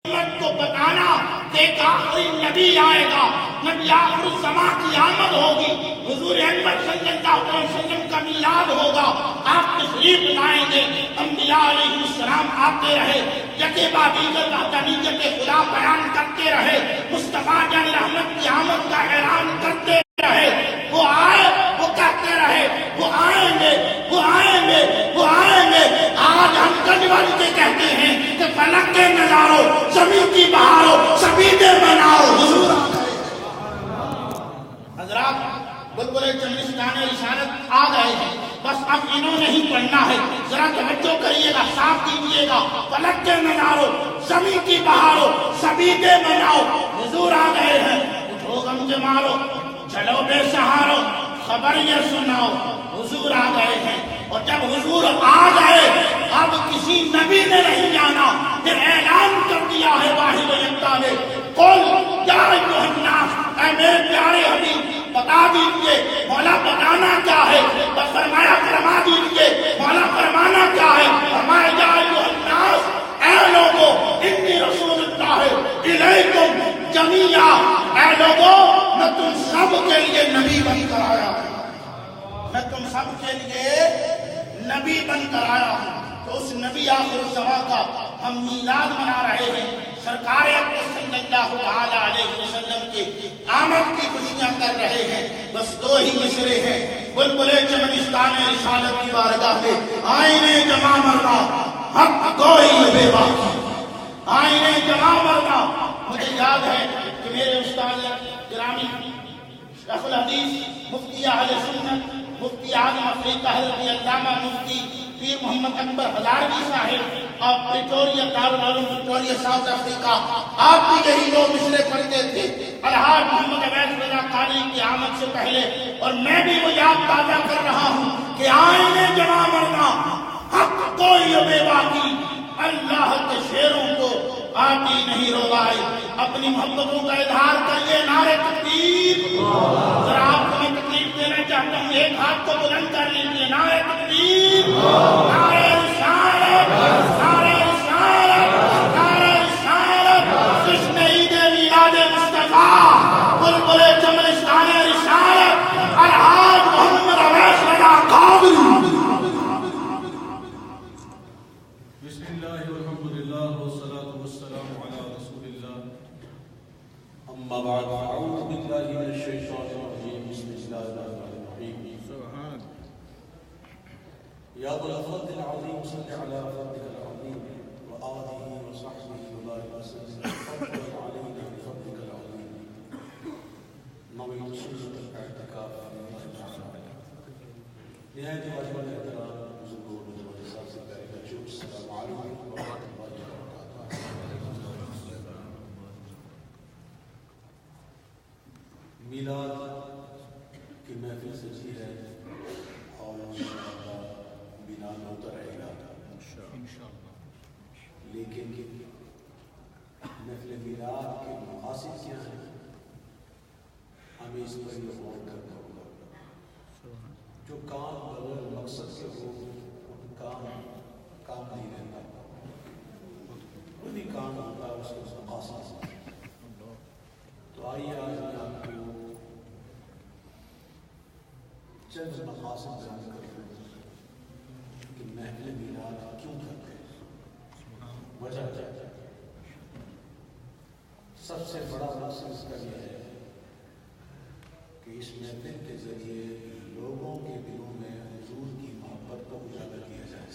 امت کو بتانا کہ ایک آخری نبی آئے گا، نبی آخر الزمان کی آمد ہوگی، حضور احمد صلی اللہ علیہ وسلم کا میلاد ہوگا، آپ تشریف لائیں گے۔ انبیاء علیہ السلام آتے رہے، یکے بعد دیگر وحدانیت خدا بیان کرتے رہے، مصطفیٰ جان رحمت کی آمد کا اعلان کرتے رہے، وہ آئے، وہ کہتے رہے وہ آئیں گے، وہ آئیں گے، وہ آئیں گے۔ آج ہم گجوال کے کہتے ہیں کہ فلک کے نظاروں، زمین کی بہاروں، سبیدے بناؤ، حضور آ گئے۔ حضرات بلبلے چمنستان رسالت آ گئے ہیں، بس اب انہوں نے ہی پڑھنا ہے، ذرا توجہ کریے گا، ساتھ دیجیے گا۔ فلک کے نظاروں، زمین کی بہاروں، سبیدے بناؤ، حضور آ گئے ہیں۔ اٹھو غم کے مارو، چلو بے سہارو، خبر یہ سناؤ، حضور آ گئے ہیں۔ اور جب حضور آ گئے، اب کسی نبی نے نہیں جانا، پھر اعلان کر دیا ہے واحد یکتا نے، قل یا ایھا الناس، اے میرے پیارے حبیب بتا دیجئے مولا بتانا کیا ہے، بس فرمایا فرما دیجئے مولا فرمانا کیا ہے، فرمایا یا ایھا الناس، اے لوگو انی رسول اللہ الیکم جمیعا، اے لوگو میں تم سب کے لیے نبی بن کر آیا ہوں، میں تم سب کے لیے نبی بن کر آیا ہوں۔ تو اس نبی آخر الزمان کا ہم میلاد منا رہے ہیں، سرکار اکرم صلی اللہ علیہ وسلم کی آمد کی خوشیاں کر رہے ہیں۔ بس دو ہی مصرے ہیں، بلبلے چمنستان رسالت کی بارگاہ میں آئینے جمع مرنا، حق کوئی بے باقی، آئینے جمع مرنا۔ مجھے یاد ہے کہ میرے استاد گرامی شیخ الحدیث مفتی اہل سنت، مفتی اعظم افریقہ حضرت علامہ مفتی پیر محمد اکبر ہزاروی صاحب اور Pretoria Darul Uloom Victoria South Africa, آپ بھی یہی دو مصرے پڑھتے تھے الحاج محمد عویس رضا قاری کی آمد سے پہلے، اور میں بھی وہ یاد تازہ کر رہا ہوں کہ آئینے جمع مرنا، حق کوئی بے باقی، اللہ کے شیروں کو آتی نہیں روائے۔ اپنی محبتوں کا اظہار کریے، نعرہ تکبیر۔ ذرا آپ کو میں تکلیف دینا چاہتا ہوں، ایک ہاتھ کو بلند کر لیجیے، نعرہ تکبیر، نعرہ رسالت، نعرہ رسالت، نعرہ رسالت۔ جشن عید میلاد مصطفیٰ، بلبلے چمنستان رسالت، الحاج محمد عویس رضا قادری۔ بسم اللہ والحمد للہ والصلاة والسلام علی رسول اللہ، اما بعد، اعوذ باللہ من الشیطان الرجیم، بسم اللہ الرحمن الرحیم۔ یا ذا الفضل العظیم صل علی فضلک العظیم وآلہ وصحبہ وبارک وسلم، تفضل علینا بفضلک العظیم، نویت سنت الاعتکاف فی اللہ تعالی۔ نہایت واجب الاحترام بزرگوں اور سب سے پہلے بچوں، السلام علیکم ورحمۃ اللہ وبرکاتہ۔ میلاد کی محفل سجی ہے اور انشاءاللہ میلاد ہوتا رہے گا، لیکن محفل میلاد کے مقاصد کیا ہیں، ہمیں اس پر یہ غور کرنا ہوگا۔ جو کام بغیر مقصد سے ہو ان کام نہیں رہتا، وہی کام ہوتا ہے اس کے مقاصد۔ تو آئیے آج میں آپ کو چند مقاصد بیان کرتا ہوں کہ محفل میلاد کیوں کرتے ہیں، وجہ کیا ہے۔ سب سے بڑا مقصد اس کا یہ ہے کہ اس محفل کے ذریعے لوگوں کے دلوں میں حضور کی محبت کو اجاگر کیا جائے،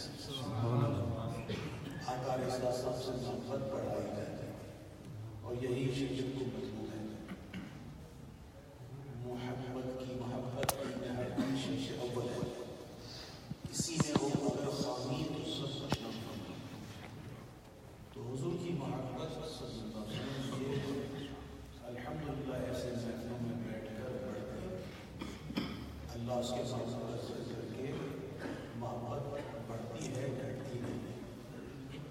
آقا علیہ السلام سے محبت بڑھائی جائے، اور یہی شریعت کو مضمون ہے۔ محمد کی محبت نہایت شیش اول ہے، اسی میں وہ اگر خامی تو سب کچھ نہ ہوگا۔ تو حضور کی محبت صلی اللہ علیہ وسلم یہ الحمدللہ ایسے محفلوں میں بیٹھ کر بڑھتی، اللہ اس کے محبت کر کے محبت بڑھتی ہے، گھٹتی نہیں۔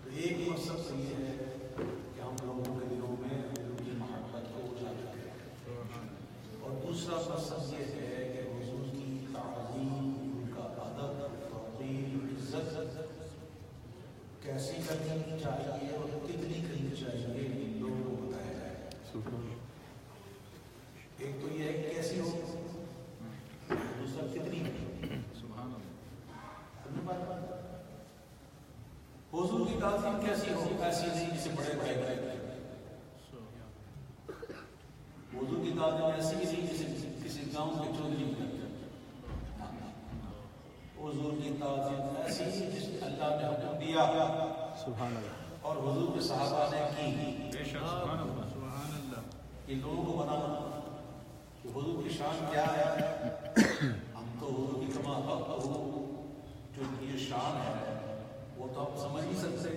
تو ایک مقصد تو یہ ہے کہ ہم لوگوں کے دلوں میں حضور کی محبت کو اجاگر کریں، اور دوسرا مقصد یہ ہے کہ حضور کی تعظیم، ان کا ادب، توقیر، عزت کیسی کرنی چاہیے اور کتنی کرنی چاہیے، کیسی ہو؟ ایسی نہیں جسے بڑے بھائی بھائی وضو کی تعظیم ایسی بھی نہیں جسے کسی گاؤں کے چودھری حضور کی تعظیم ایسی جس نے اللہ نے حکم دیا سبحان اللہ اور حضور کے صحابہ نے کی. یہ لوگوں کو بتانا کہ حضور کی شان کیا ہے. ہم تو حضور کی کما جو یہ شان ہے وہ تو ہم سمجھ نہیں سکتے،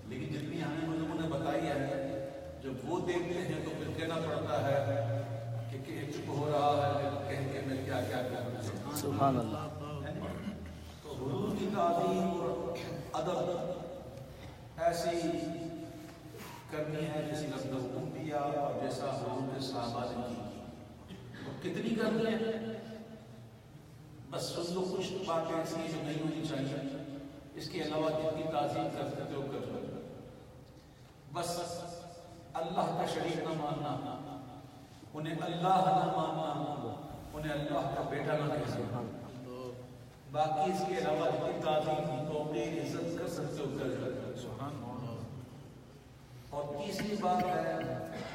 لیکن جتنی ہمیں لوگوں نے بتائی ہے جب وہ دیکھتے ہیں تو پھر کہنا پڑتا ہے کہ چپ ہو رہا ہے کہہ کے میں کیا کیا کروں. سبحان اللہ. تو حضور کی تعظیم اور ادب ایسی کرنی ہے جیسی رب نے حکم دیا اور جیسا حضور کے صحابہ نے کی. اور کتنی کرنی ہے؟ بس سن لو کچھ باتیں ایسی جو نہیں ہونی چاہیے، اس کے علاوہ جتنی تعظیم کر سکتے ہو کر لو. بس اللہ کا شریک نہ ماننا، انہیں اللہ نہ ماننا، انہیں اللہ کا بیٹا نہ کہنا. باقی اس کے علاوہ جتنی تعظیم توقیر عزت کر سکتے ہو کر لو. اور تیسری بات ہے،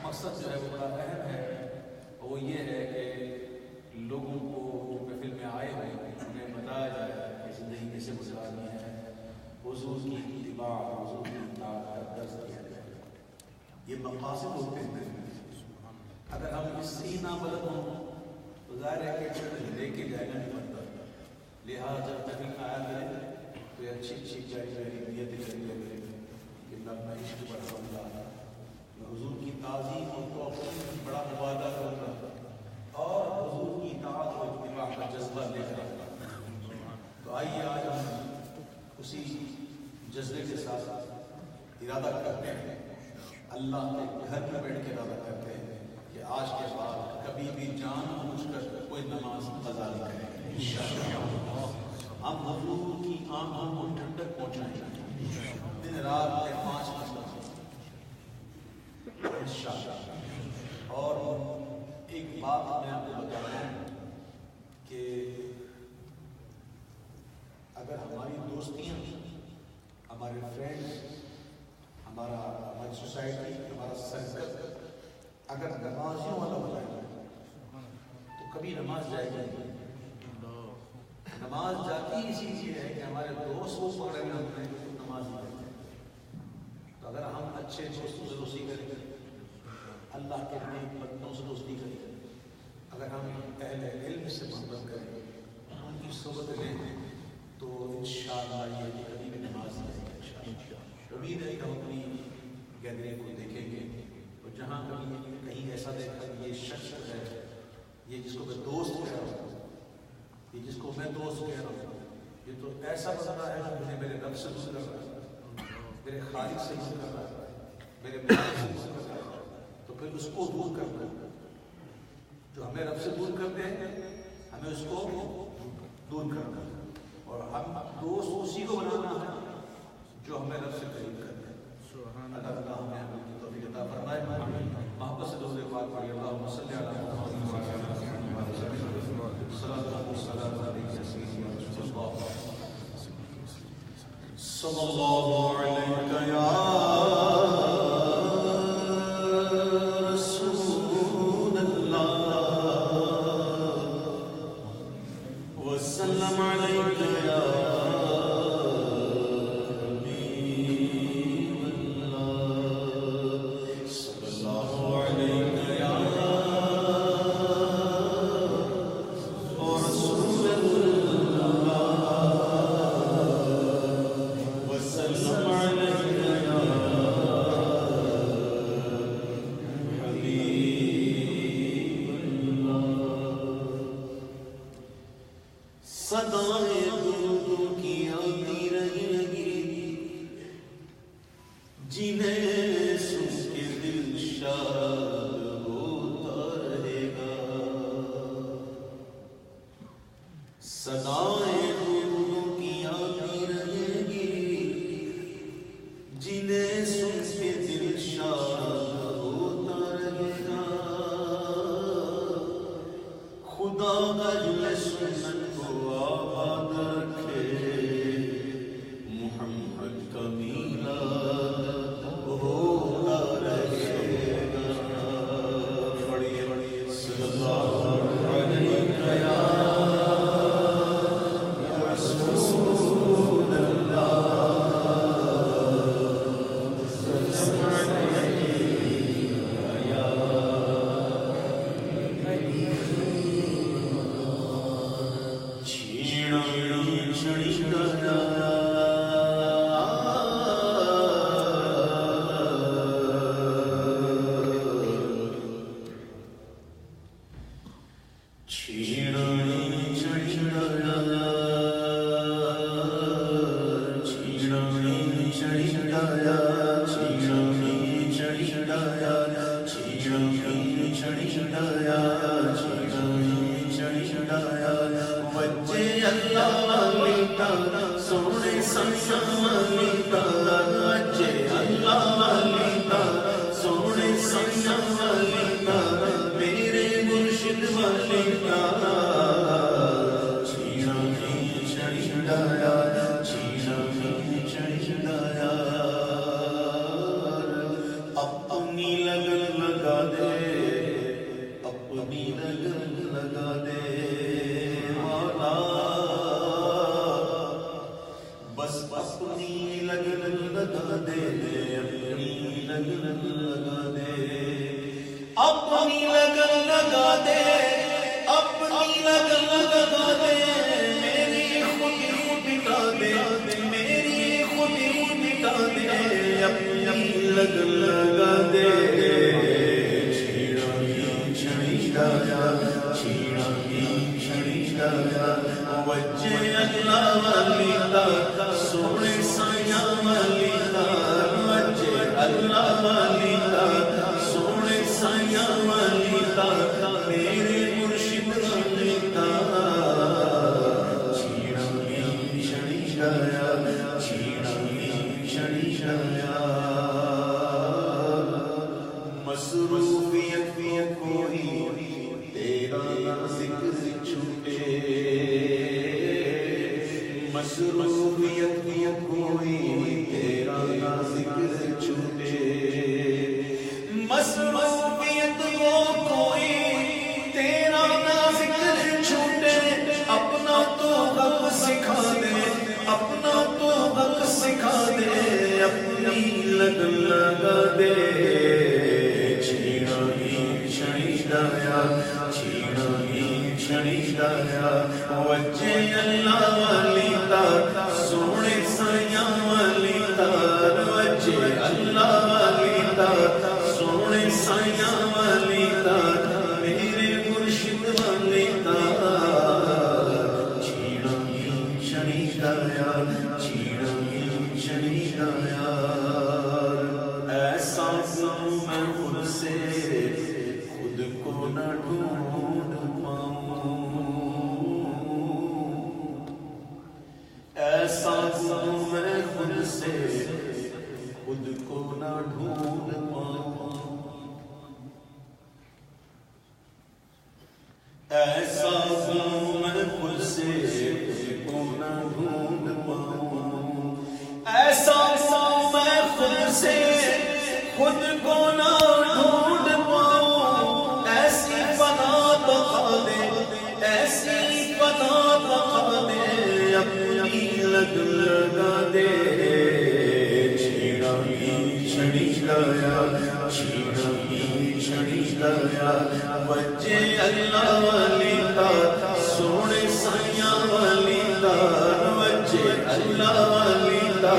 مقصد جو ہے وہ بڑا اہم ہے، وہ یہ ہے کہ لوگوں کو جو محفل میں آئے ہوئے انہیں بتایا جائے کہ زندگی کیسے گزارنی ہے، حضور کی اتباع، حضور کی اطاعت کا درس دیا جائے. یہ مقاصد ہوتے ہیں. اگر ہم اس سے ہی نہ بلد ہوں تو ظاہر ہے کہ لے کے جائے گا نہیں بنتا. لہٰذا جب تک آیا کرے تو یہ اچھی اچھی جائے نیتیں کریں کہ میں عشق بڑھاؤں گا، میں حضور کی تعظیم اور توقیر بڑا مبادلہ کروں گا اور حضور کی اطاعت اور اتباع کا جذبہ لے کر آؤں گا. تو آئیے آج ہم اسی جذبے کے ساتھ ارادہ کرتے ہیں، اللہ کے گھر میں بیٹھ کے ارادہ کرتے ہیں کہ آج کے بعد کبھی بھی جان بوجھ کر کوئی نماز قضا نہیں کریں گے. ہم حضور کی آنکھوں کو ٹھنڈک پہنچائیں گے دن رات میں 5 انشاءاللہ. اور ایک بات میں آپ کو بتا دوں کہ اگر ہماری دوستیاں، ہمارے فرینڈز، ہماری سوسائٹی، ہمارا سرکل اگر نمازیوں والا ہو جائے تو کبھی نماز جائے گی. نماز جاتی اسی لیے ہے کہ ہمارے دوست کو پکڑے ہوئے ہوتے ہیں تو نماز نہیں پڑھتے. تو اگر ہم اچھے دوستوں سے دوستی کریں گے، اللہ کے نیک بندوں سے دوستی کریں گے، اگر ہم اہل علم سے محبت کریں، ان کی صحبت لیں تو انشاءاللہ یہ کبھی بھی نماز نہیں پڑھیں. امید ہے کہ ہم اپنی گیدرنگ کو دیکھیں گے اور جہاں کہیں ایسا دیکھا کہ یہ شخص ہے، یہ جس کو میں دوست کہہ رہا ہوں، یہ جس کو میں دوست کہہ رہا ہوں، یہ تو ایسا بندہ ہے جو مجھے میرے رب سے دور کر رہا ہے، میرے خالق سے دور کر رہا ہے، میرے مالک سے دور کر رہا ہے. تو پھر اس کو دور کرنا ہے. جو ہمیں رب سے دور کرتے ہیں ہمیں اس کو دور کرنا ہے. اور ہم دوست اسی کو بنانا ہے جو ہمیں رب سے قریب کرتے ہیں. اللہ تعالیٰ ہمیں توفیق عطا فرمائے. محبت سے درود پاک پڑھیے. اللہم صلی علی محمد و علی آل محمد. صلاۃ و سلام علیک یا سیدی یا رسول اللہ صلی اللہ علیہ یا رسول اللہ وسلم علیک یا محمد کا میلاد ڈایا چھڑی ڈایا چھڑی ڈایا بچے اللہ والی دا سونے سنیا والی دا بچے اللہ والی دا سونے سنیا والی دا میرے مرشد والی دا چھڑی ڈایا چھڑی ڈایا اپنی لگن لگا دے اپنی لگن لگا دے مولا بس اپنی لگن لگا دے اپنی لگن لگا دے اپنی لگن لگا دے اپنی لگن لگا دے میری خودی مٹا دے میری خودی مٹا دے اپنی لگن لگا دے چھڑی ڈایا چھڑی ڈایا وجہ اللہ والی دا سونے سایہ والی دا وجہ اللہ والی دا سونے سایہ والی دا میرے مرشد والی دا چھڑی ڈایا چھڑی ڈایا مصروفیت کوئی تیرا ذکر چھوٹے مصروفیت کوئی تیرا ذکر چھوٹے مصروفیت وہ کوئی تیرا ذکر چھوٹے اپنا تو حق سکھا دے اپنا تو حق سکھا دے اپنی لگن لگا دے چھڑی ڈایا چھڑی ڈایا وجہ اللہ والی دا سونے سایہ والی دا وجہ اللہ والی دا سونے سایہ والی دا میرے مرشد والی دا چھڑی ڈایا چھڑی ڈایا ایسا میں خود سے خود کو نہ ڈھونڈ پاؤں ایسا میں خود سے خود کو نہ ڈھونڈ پاؤں ایسا میں خود سے خود کو نہ ڈھونڈ پاؤں ایسا میں خود سے خود کو نہ ڈھونڈ پاؤں ایسی فنا بتا دے ایسی فنا بتا دے اپنی لگن لگا دے چھڑی ڈایا چھڑی ڈایا بچے اللہ والی دا سونے سایہ والی دا بچے اللہ والی دا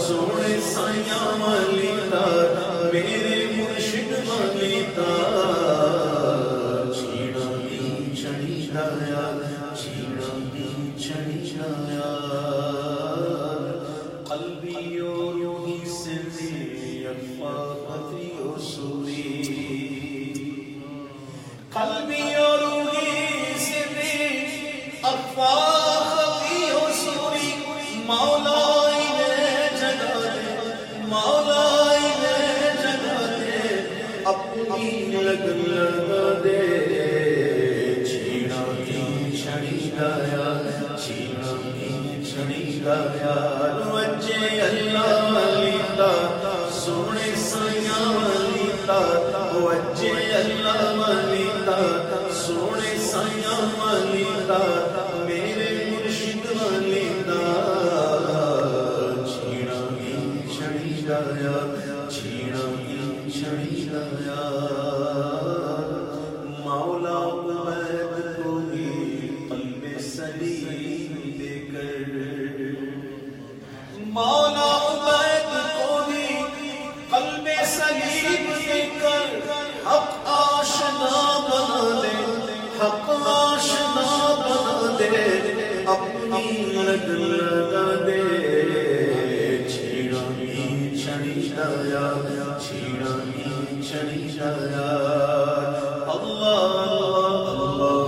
سونے سایہ والی دا میرے مرشد والی دا چھڑی ڈایا چھڑی ڈایا قلبی اور روحی سے میری افاقتی اور سوری قلبی اور روحی سے میری افاقتی اور سوری مولا اپنی لگن لگا دے چھڑی ڈایا چھڑی ڈایا وجہ اللہ والی دا سونے سایہ والی دا وجہ اللہ والی دا سونے سایہ والی دا میرے مرشد والی دا چھڑی ڈایا چھڑی ڈایا مولا عبید کو بھی قلب سلیم دے کر مولا عبید کو بھی قلب سلیم دے کر حق آشنا بنا دے حق آشنا بنا دے اپنی لگن لگا دے چھڑی ڈایا شاید اللہ اللہ اللہ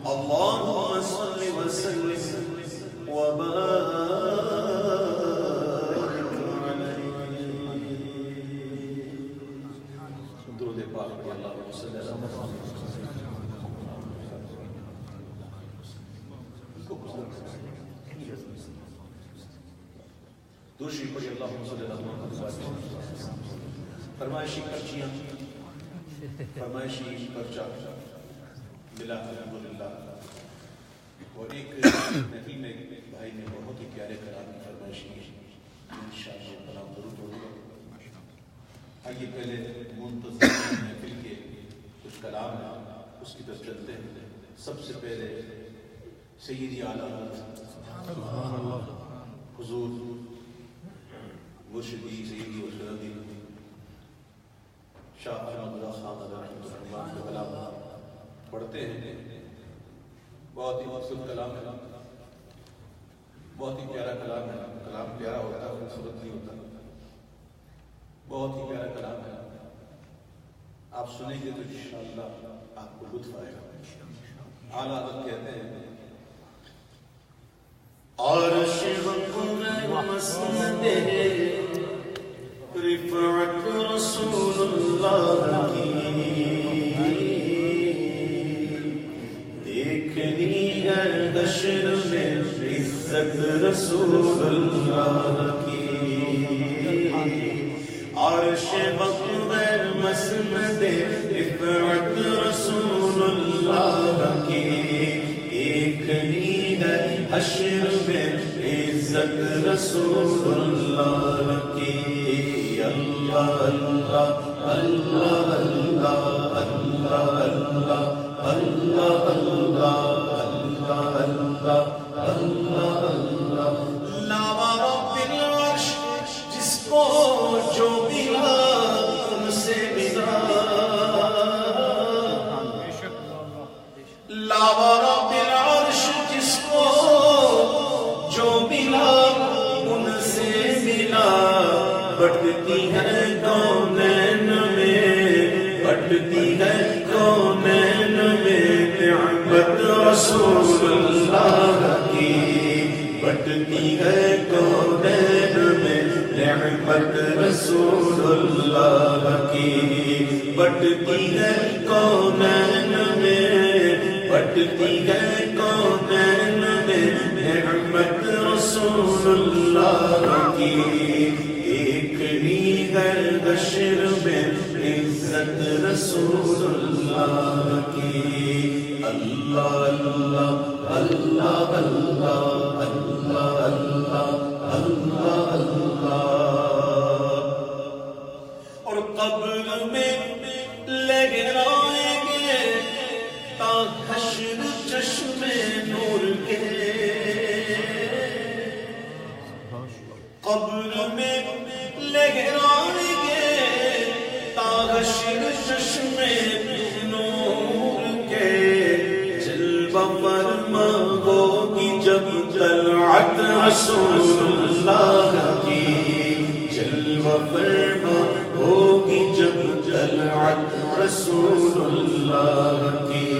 اللهم صل وسلم وبارك عليه. درود پاک پڑھ اللهم صل على محمد. دوشی پڑھی اللهم صل على محمد. فرمائشی پرچیاں فرمائشی پرچہ ملا الحمدللہ. اور ایک محفل میں بھائی نے بہت ہی پیارے کلام کی فرمائش کی. انشاءاللہ کلام ضرور پڑھوں. آئیے پہلے منتظر محفل کے کچھ کلام ہیں اس کی طرف چلتے ہیں. سب سے پہلے سیدی اعلیٰ حضور مرشدی سیدی و سیدی شاہ احمد اللہ خان علیہ الرحمن کے کلام پڑھتے ہیں. بہت ہی خوبصورت کلام ہے, بہت ہی پیارا کلام ہے. کلام پیارا ہوتا ہے خوبصورت نہیں ہوتا. بہت ہی پیارا کلام ہے. آپ سنیں گے تو انشاءاللہ آپ کو لطف آئے گا. اعلیٰ حضرت کہتے ہیں عرش مسند رفعت رسول اللہ کی دیکھنی ہے حشر میں عزت رسول اللہ کی. عرش مقبر مسند رفعت رسول اللہ کی دیکھنی ہے حشر میں عزت رسول اللہ کی. اللہ اللہ اللہ اللہ اللہ اللہ اللہ اللہ اللہ اللہ. لاوا رب العرش جس کو جو ملا ان سے ملا. لاوا رب العرش جس کو جو ملا ان سے ملا. بٹتی ہے کونین میں بٹتی ہے کونین میں نعمت رسول اللہ کی. بٹتی ہے کونین میں نعمت رسول اللہ کی. بٹتی ہے کونین میں بٹتی ہے کونین میں نعمت رسول اللہ کی. حشر میں عزت رسول اللہ کی. اللہ اللہ اللہ اللہ اللہ اللہ اللہ اللہ. اور قبر میں لگرائیں گے تا حشر چشم نور کے. قبر میں لگرائیں گے تا حشر چشم نور کے. جلوہ فرما ہوگی جب طلعت رسول اللہ کی. جلوہ فرما ہوگی جب طلعت رسول اللہ کی.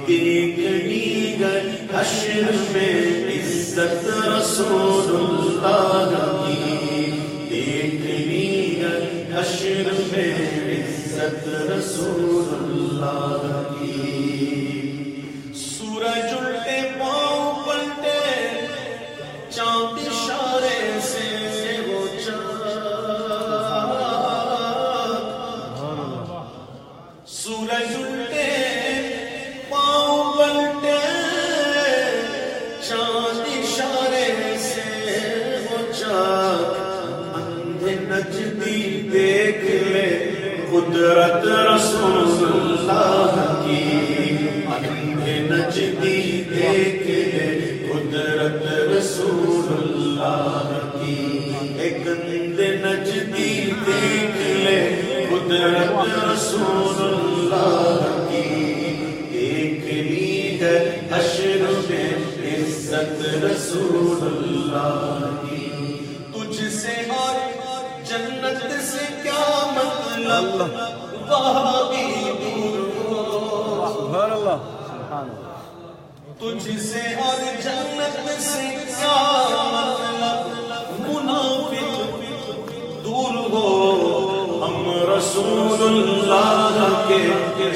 دیکھنی گئی حشر میں عزت رسول اللہ کی. دیکھنی گئی حشر میں عزت رسول اللہ کی. سورج الٹے پاؤں پلٹے چاند اشارے سے وہ چاند. سورج الٹے پاؤں پلٹے چاند اشارے سے وہ چاند. اللہ کی، ایک گندے نجدی دیکھ لے قدرت رسول اللہ کی، دیکھ لی ہے حشر میں عزت رسول اللہ کی، تجھ سے اور جنت سے کیا مطلب وہاں بھی دور ہو، سبحان اللہ سبحان اللہ، تجھ سے اور جنت سے کیا مطلب منافق دور ہو، ہم رسول اللہ کے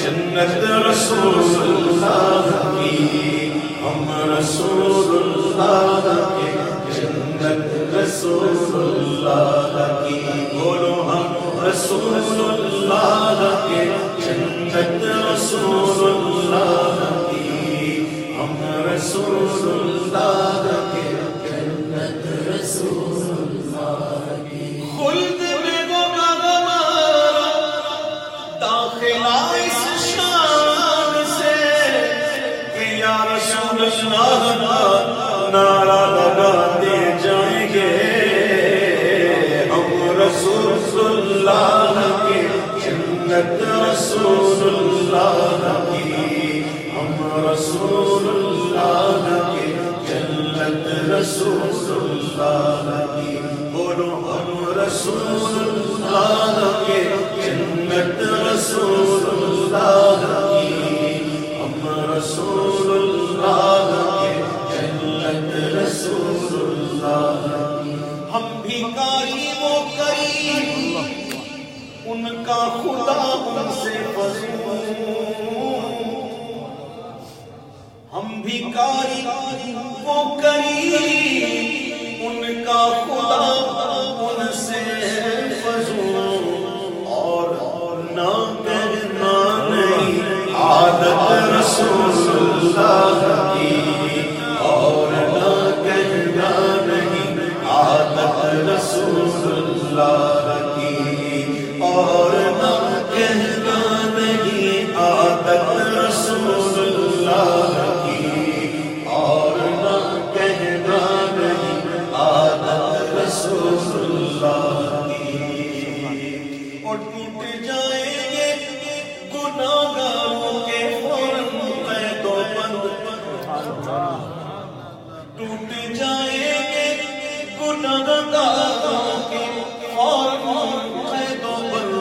جنت رسول اللہ کی، ہم رسول اللہ کے جنت رسول اللہ کی، بولو ہم رسول اللہ کے جنت رسول اللہ کی، ہم رسول اللہ کے جنت رسول اللہ کی، خلد میں ہوگا ہمارا داخلہ اس شان سے کہ یا رسول اللہ نعرہ لگاتے جائیں گے، ہم رسول اللہ کے جنت رسول اللہ کی، ہم رسول اللہ کے جنت رسول اللہ کی، بولو ہم رسول اللہ کے جنت رسول اللہ کی، ہم رسول اللہ کے جنت رسول اللہ کی، ہم بھکاری وہ کریم ان کا خدا ان سے فضول، ہم بھکاری وہ کریم ان کا خدا ان سے فضول، اور نہ کہنا نہیں عادت رسول اللہ کی، اور نہ کہنا نہیں عادت رسول اللہ کی، اور نہ کہنا نہیں عادت رسول اللہ کی، اور نہ کہنا نہیں عادت رسول اللہ کی، اور ٹوٹ جائیں گے گناہگاروں کے فوراً قید و بند، ٹوٹ جائیں گے گناہگاروں کے فوراً قید و بند،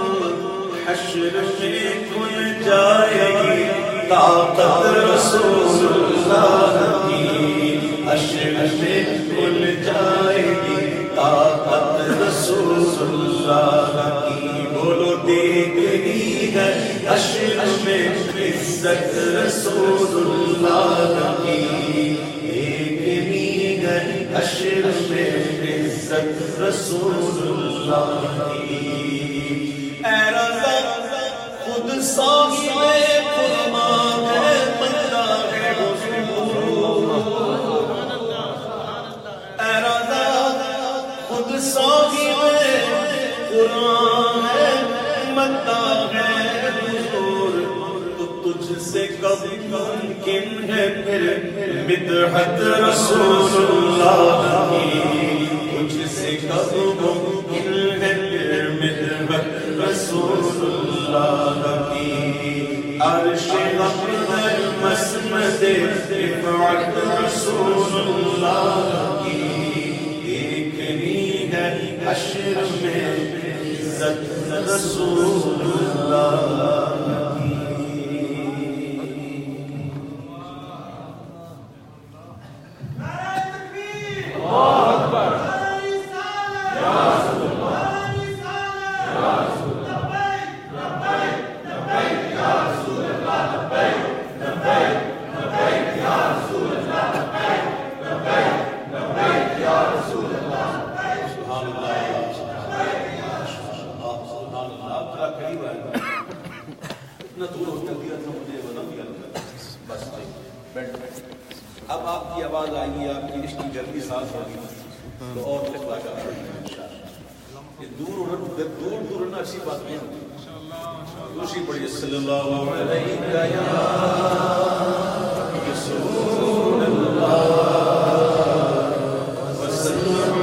حشر میں کھل جائے گی طاقت رسول اللہ کی، حشر میں کھل جائے گی طاقت رسول اللہ کی، بولو دیکھنی ہے حشر میں عزت رسول اللہ کی، دیکھنی ہے حشر میں عزت رسول اللہ کی، اے رضا خود صاحب فرمان ہے بندہ ہے حضور، اے رضا خود صاحب قرآن ہے بندہ ہے حضور، تو تجھ سے کب ممکن ہے پھر مدحت رسول اللہ کی، تجھ سے کب ممکن ہے پھر مدحت رسول اللہ کی، عرش اقدر مسند رفعت رسول اللہ کی، دیکھنی ہے حشر میں عزت رسول اللہ کی، اب آپ کی آواز آئے گی، آپ کی عشق کی جلدی سانس ہوگی تو اور دور دور نہ اچھی بات نہیں ہوتی، دوسری پڑھیے صلی اللہ علیہ رسول اللہ وسلم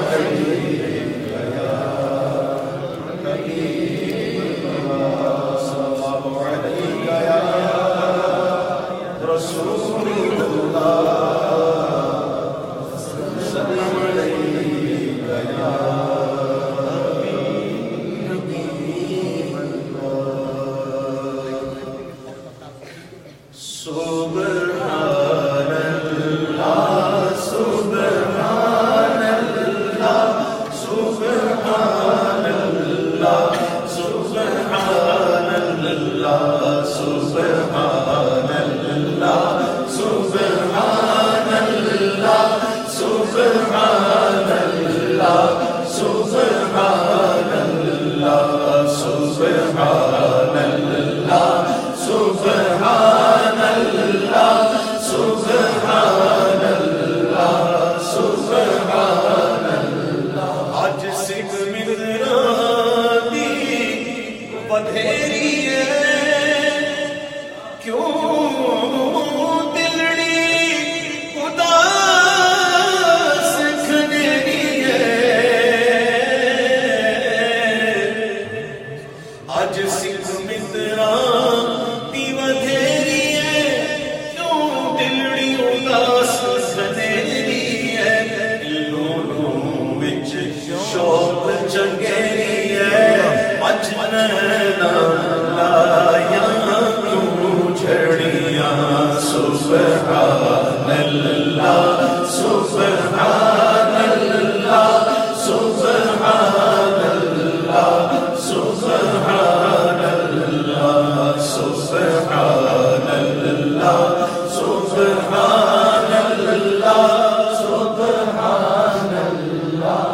ودھیری ہے کیوں دلڑی اداس کھنیری ہے اج سکھ متراں دی ودھیری ہے کیوں دلڑی اداس کھنیری ہے لولوں وچ شوق چنگیری ہے اج نینا لایاں کیوں جھڑیاں سبحان اللہ سبحان اللہ سبحان اللہ سبحان اللہ سبحان اللہ سبحان اللہ سبحان اللہ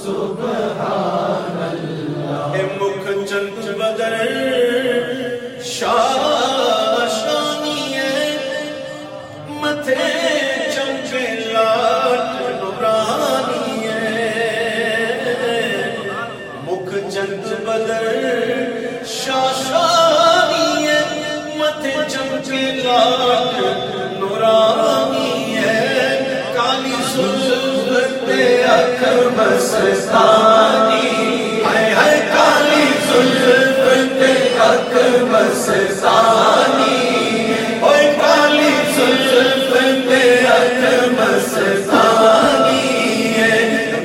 سبحان اللہ اے مکھ چند بدر شاشانی ہے متھے چمچے لاٹ نورانی ہے مکھ چند بدر شاشانی ہے متھے چمچے لاٹ نورانی ہے کالی زلف تے اکھ مستانی ہائے ہائے کالی زلف تے اکھ مستانی اوے کالی زلف تے اکھ مستانی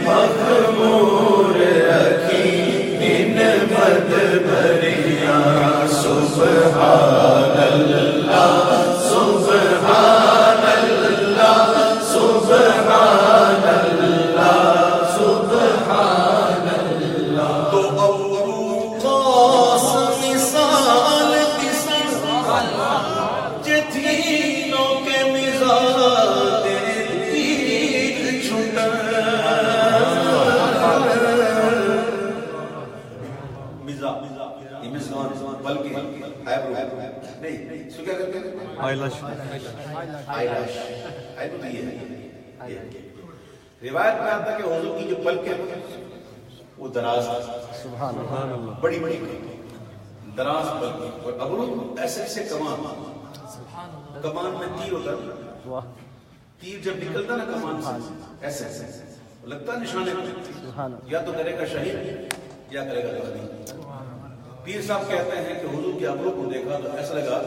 مخمور اکھیں ان مد بھریاں سبحان اللہ سبحان اللہ سبحان اللہ سبحان اللہ تو ابرو قاس مثال کسی جتھینوں کے مزاج تیر چھٹا بلکہ نہیں سو کیا کرتے ہیں آئیلاش روایت میں آتا ہے کہ حضور کی جو پلکیں وہ دراز سبحان اللہ بڑی بڑی دراز پلکیں اور ابرو ایسے ایسے کمان میں تیر ہوتا ہے تیر جب نکلتا نا کمان سے ایسے ایسے لگتا نشانے یا تو کرے گا شہید یا کرے گا غنی پیر صاحب کہتے ہیں کہ حضور کے ابرو کو دیکھا تو ایسا لگا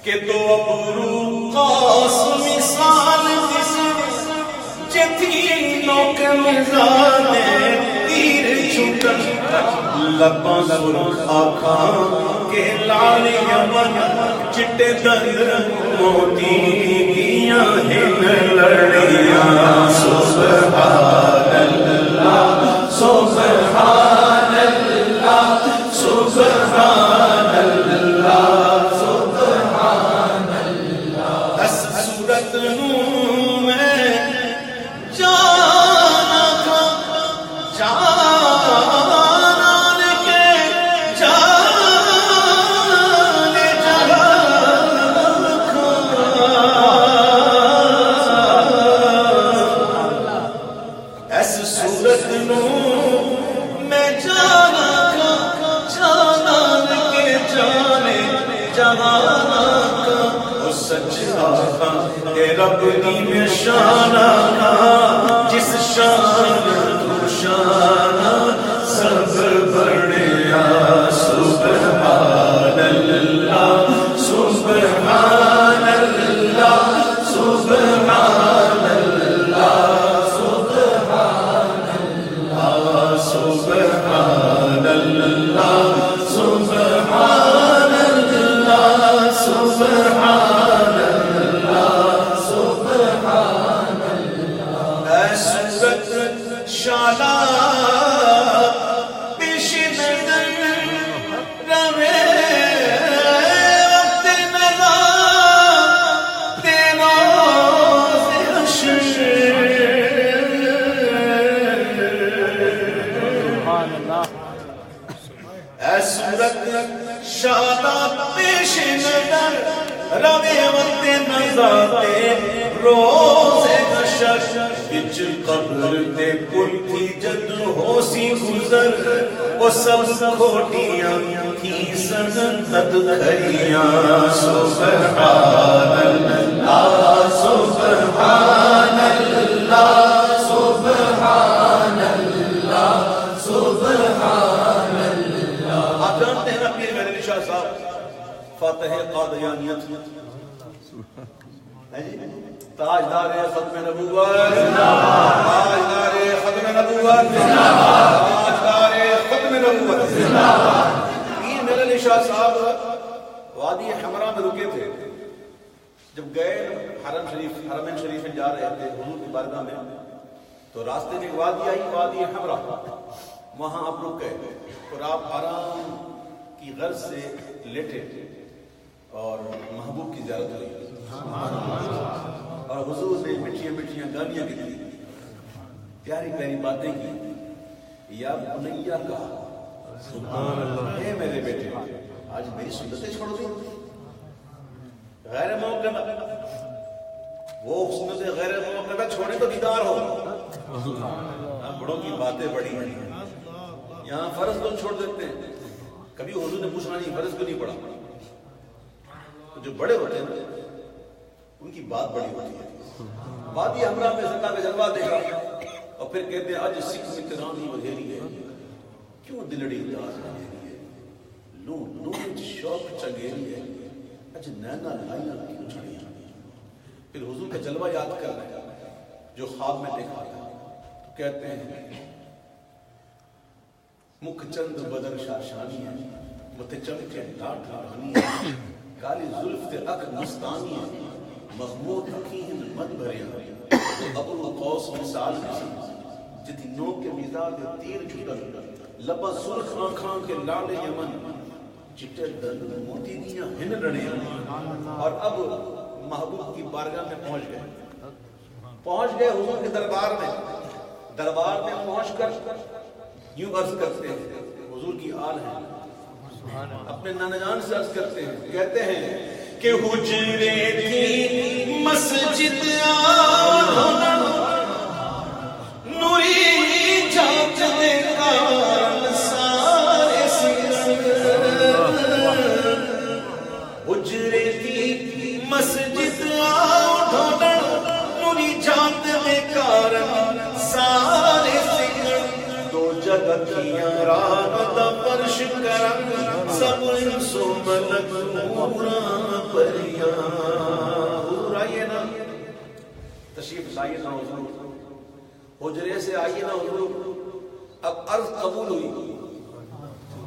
کہ دو ابرو قاس مثال کسی جتینوں کے مزاج تیر چھٹن لباں سرخ آنکھاں کے لال یمن چٹے دند موتی کیاں ہن لڑیاں سبحان اللہ سبحان اللہ سبحان اللہ سبحان اللہ اس صورت نو میں جانا تھا جانان کے جانے جہاں اس صورت نو میں جانا سچ آقا اے رب دی میں شان آقا جس شان تو شان سب بڑیا سبحان اللہ سبحان اللہ سبحان اللہ سبحان اللہ سبحان اللہ سبحان اللہ سبحان اللہ سبحان اللہ اے صورت شالا پیش نظر روے وقت نظر تیرا سے حشر سبحان اللہ اے صورت شالا پیش نظر روے وقت نظر روز حشر وچ قبر تے پل تھی جد ہو سی گزر او سب کھوٹیاں تھی سنن تد کھریاں سبحان اللہ سبحان اللہ سبحان اللہ سبحان اللہ. آپ جانتے ہیں نا پیر میرے شاہ صاحب فاتح قادیانیت تاجدار ختم نبوت تاجدار ختم نبوت تاجدار ختم نبوت. پیر میرے علی شاہ صاحب وادی حمرا میں رکے تھے. جب گئے حرمین شریف میں جا رہے تھے حضور کی بارگاہ میں تو راستے میں ایک وادی آئی وادی حمرا. وہاں آپ رک گئے اور آپ آرام کی غرض سے لیٹے اور محبوب کی زیارت ہوئی اور حضور نے مٹھیاں مٹھیاں گالیاں کی دی پیاری پیاری باتیں کی. یا بنیا کہا اے میرے بیٹے آج میری سنتیں چھوڑ دی غیر موقع وہ سنتیں غیر موقع چھوڑے تو دیدار ہو. بڑوں کی باتیں بڑی ہیں یہاں فرض کو چھوڑ دیتے ہیں. کبھی حضور نے پوچھنا نہیں فرض کو نہیں پڑھا. جو بڑے ہوتے ہیں ان کی بات بڑی ہوتی ہے. وادی حمرا میں سرکار کا جلوہ دیکھا اور پھر کہتے ہیں اج سکھ مترانی وغیری ہے کیوں دلڑی اداس لگیری ہے لو لو شوق چنگیری ہے اج نینا لائیاں کیوں چڑھی. پھر حضور کا جلوہ یاد کر رہے ہیں جو خواب میں دیکھا تھا تو کہتے ہیں مکھ چند بدن شاشانی ہے مت چمکے ڈاٹ رانی ہے کالی زلف تے اک مستانی ہے مخمود حقین مد بھریا ابو القوس مثال جتی نوک کے مزاج تیر چھٹل لبا سرخ آنکھاں کے لال یمن چٹے دل موتی دیاں ہن رڑے. اور اب محبوب کی بارگاہ میں پہنچ گئے حضور کے دربار میں پہنچ کر یوں عرض کرتے ہیں حضور کی آل ہے اپنے نانا جان سے عرض کرتے ہیں کہتے ہیں کہ حجرے کی مسجد نوری جات دے کارن سارے حجرے کی مسجد نوری جات دے کارن سارے دو جگتیاں راگ دا پرش کرن سب انسو ملک نورا پریاں. حضور آئیے نا تشریف لائیے نا حضور حجرے سے آئیے نا حضور. اب عرض قبول ہوئی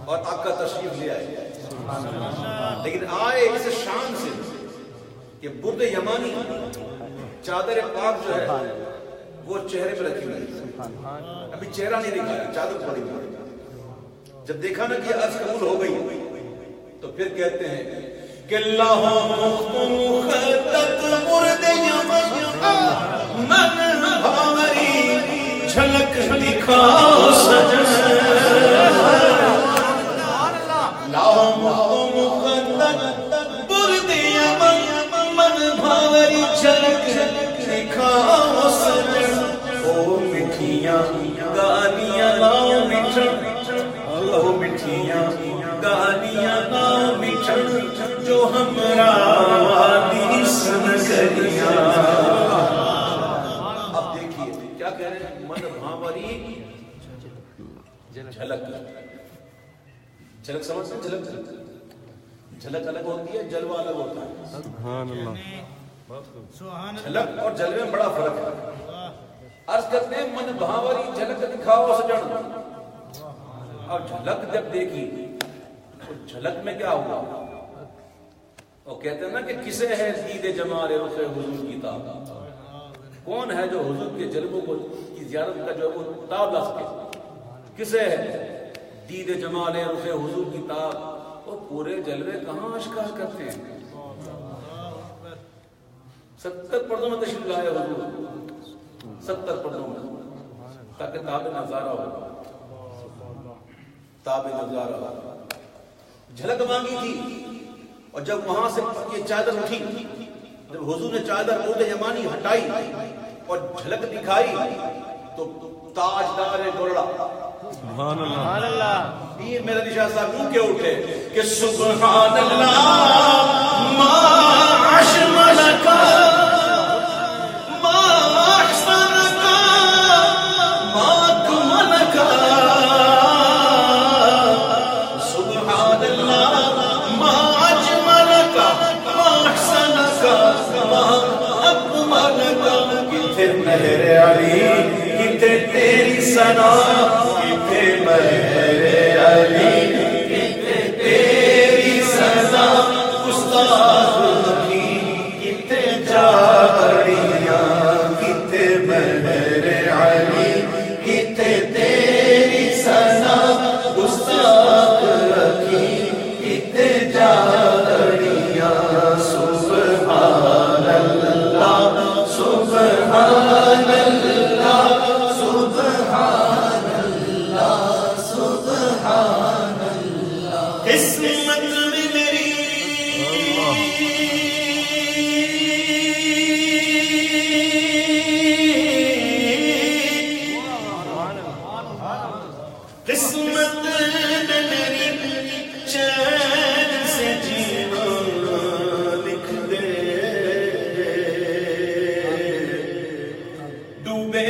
اور آقا تشریف لے آئے لیکن آئے اس شان سے کہ برد یمانی چادر پاک جو ہے وہ چہرے پہ رکھی ہوئی ابھی چہرہ نہیں دکھایا چادر پڑی ہوئی. جب دیکھا نا کہ عرض قبول ہو گئی تو پھر کہتے ہیں کہ اللہ مخدت مرد یمن من بھاوری جھلک دکھاؤ سجن اللہ مخدت مرد یمن من بھاوری جھلک دکھاؤ سجن. او مٹھیاں گالیاں لاؤ مٹھن او مٹھیاں گالیاں لاؤ مٹھن جو ہمرا وادی سنگریاں. اب دیکھیے کیا کہہ رہے ہیں من بھاوری جھلک جھلک سمجھتے ہیں جھلک الگ ہوتی ہے جلوہ الگ ہوتا ہے. سبحان اللہ. جھلک اور جلوے میں بڑا فرق ہے. عرض کرتے ہیں من بھاوری جھلک دکھاؤ سجن. اور جھلک جب دیکھی تو جھلک میں کیا ہوا وہ کہتے ہیں نا کہ کسے ہے دید جمال رخ حضور کی تاب. کون ہے جو حضور کے جلووں کو کی زیارت کا جو وہ تاب لا سکے. کسے ہے دید جمال رخ حضور کی تاب. وہ پورے جلوے کہاں اشکار کرتے ہیں. 70 پردوں میں تشریف لائے حضور 70 پردوں میں تاکہ تاب نظارہ ہو تاب نظارہ ہو. جھلک مانگی تھی اور جب وہاں سے یہ چادر اٹھی جب حضور نے چادر عود یمانی ہٹائی اور جھلک دکھائی تو تاجدار گولڑا سبحان اللہ پیر میرے شاہ صاحب کیوں کے اٹھے کہ سبحان اللہ ما اشملک ما احسنک ما اکملک سبحان اللہ ما اجملک ما احسنک ما اکملک کتھے مہر علی کتھے تیری ثنا کتھے مہر علی کتھے تیری ثنا استاد کی کتھے جاڑیاں کتھے مہر علی کتھے تیری ثنا استاد کی کتھے جاڑیاں سبحان اللہ سبحان اللہ سبحان اللہ سبحان اللہ قسمت میں میری قسمت میں میری چین سے جینا لکھ دے ڈوبے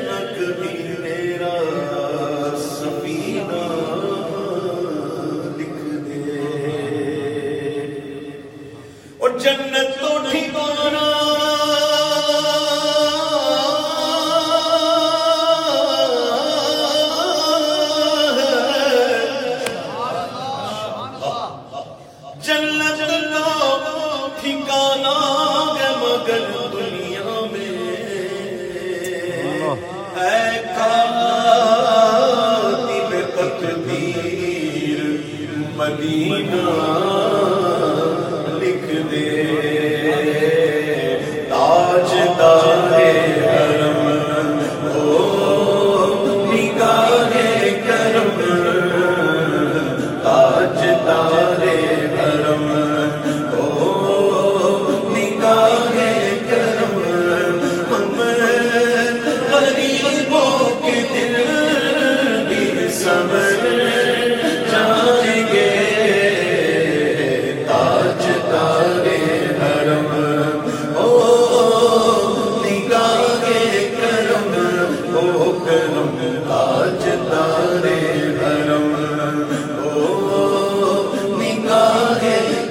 نہ کبھی میرا سفینہ لکھ دے اور جنت تو ٹھکانا جنت کا ٹھکانا ہے مگر دنیا میں ہے کاتب تقدیر مدینہ لکھ دے تاجدار حرم او نگاہ کرم تاجدار حرم او نگاہ کرم ہم غریبوں کے دل بھی سمجھ جائیں گے تاجدار حرم او نگاہ کرم او کرم تاجدار حرم او نگاہ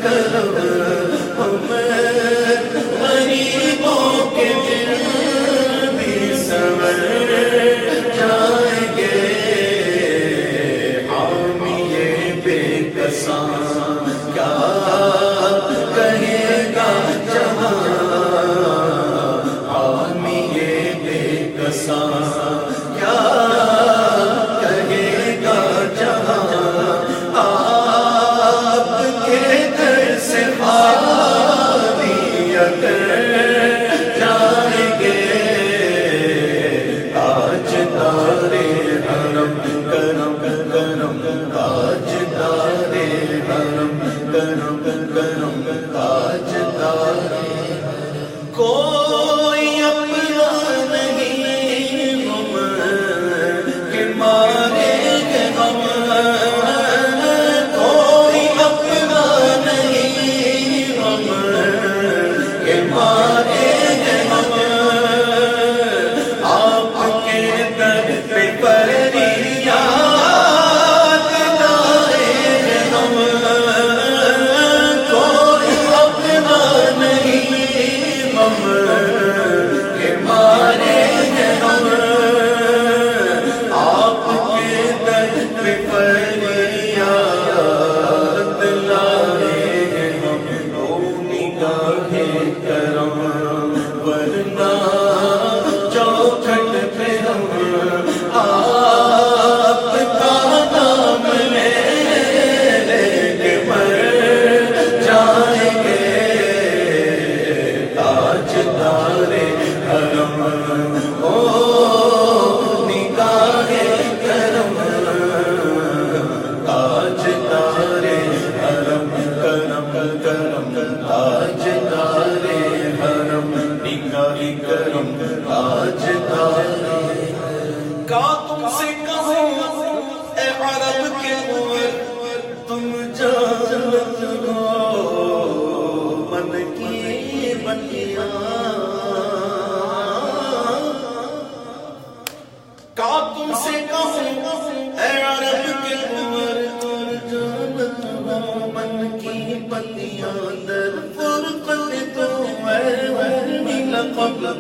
کرم ہم غریبوں کے دل بھی سمجھ جائیں گے حامی بے کساں کیا کہے گا جہاں حامی بے کساں کیا کہے گا جہاں آپ کے در سے خالی اگر جائیں گے تاجدار حرم کرم کرم تاجدار حرم کرم کرم تاجدار کوئی اپنا نہیں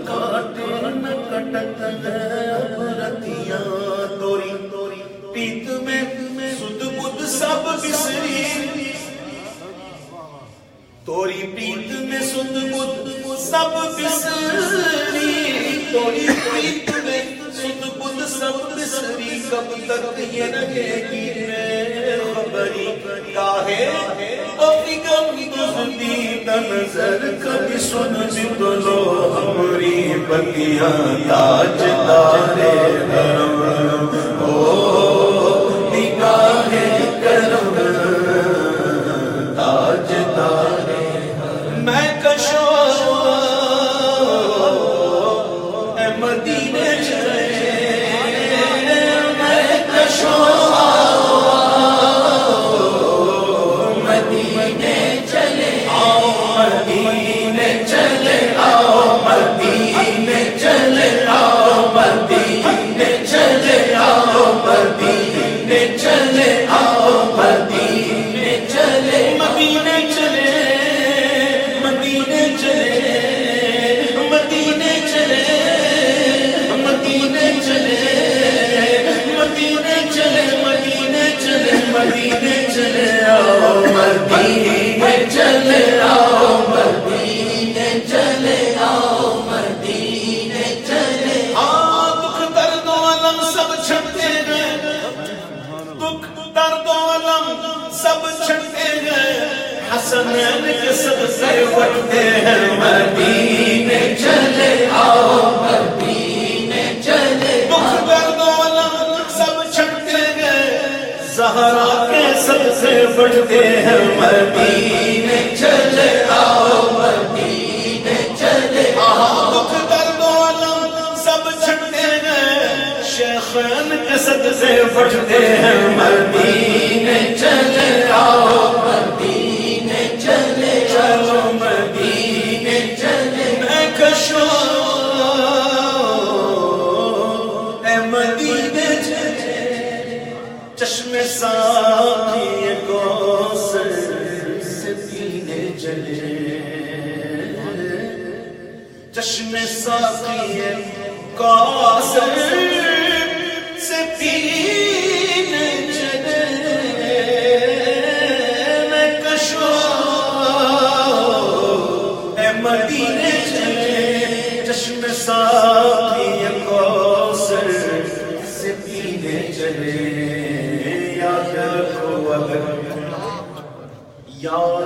کاٹے نہ کٹت اب رتیاں توری پیت میں سد بدھ سب بسری توری پیت میں سد بدھ سب بسری توری پیت میں سد بدھ سب بسری کب تک یہ رہے گی میں خبری کاہے افغم دزدید نظر کبھی سن بھی لو ہماری بتیاں تاج دارے حرم او نگاہ کرم تاج دارے میں کشو اے مدینے چلے میں کشو مدینے چلے آؤ مدینے چلے آؤ مدینے چلے آؤ مدینے چلے آؤ مدینے چلے آؤ مدینے چلے مدینے چلے مدینے چلے مدینے چلے مدینے چلے مدینے چلے مدینے چلے مدینے چلے آؤ مدینے چلے آؤ مدینے چلے آؤ مدینے چلے دکھ درد و علم سب چھٹتے گئے دکھ درد و علم سب چھٹتے گئے حسنین کے صدقے بڑھتے ہیں مدینے چلے آؤ مدینے چلے دکھ درد و علم سب چھٹتے گئے زہرا کے صدقے بڑھتے ہیں مدینے چلے آؤ مدینے چلے دکھ درد و علم سب چھٹتے گئے شیخین کے صدقے بڑھتے ہیں مدینے چلے آؤ مدینے چلے چلو مدینے چلے میں کشو اے مدینے چلے چشم ساقی کوثر سے پینے چلے چشم ساقی کوثر سے پینے چلے میں کشو اے مدینے چلے چشم ساقی کوثر سے پینے چلے یاد رکھو اگر یاد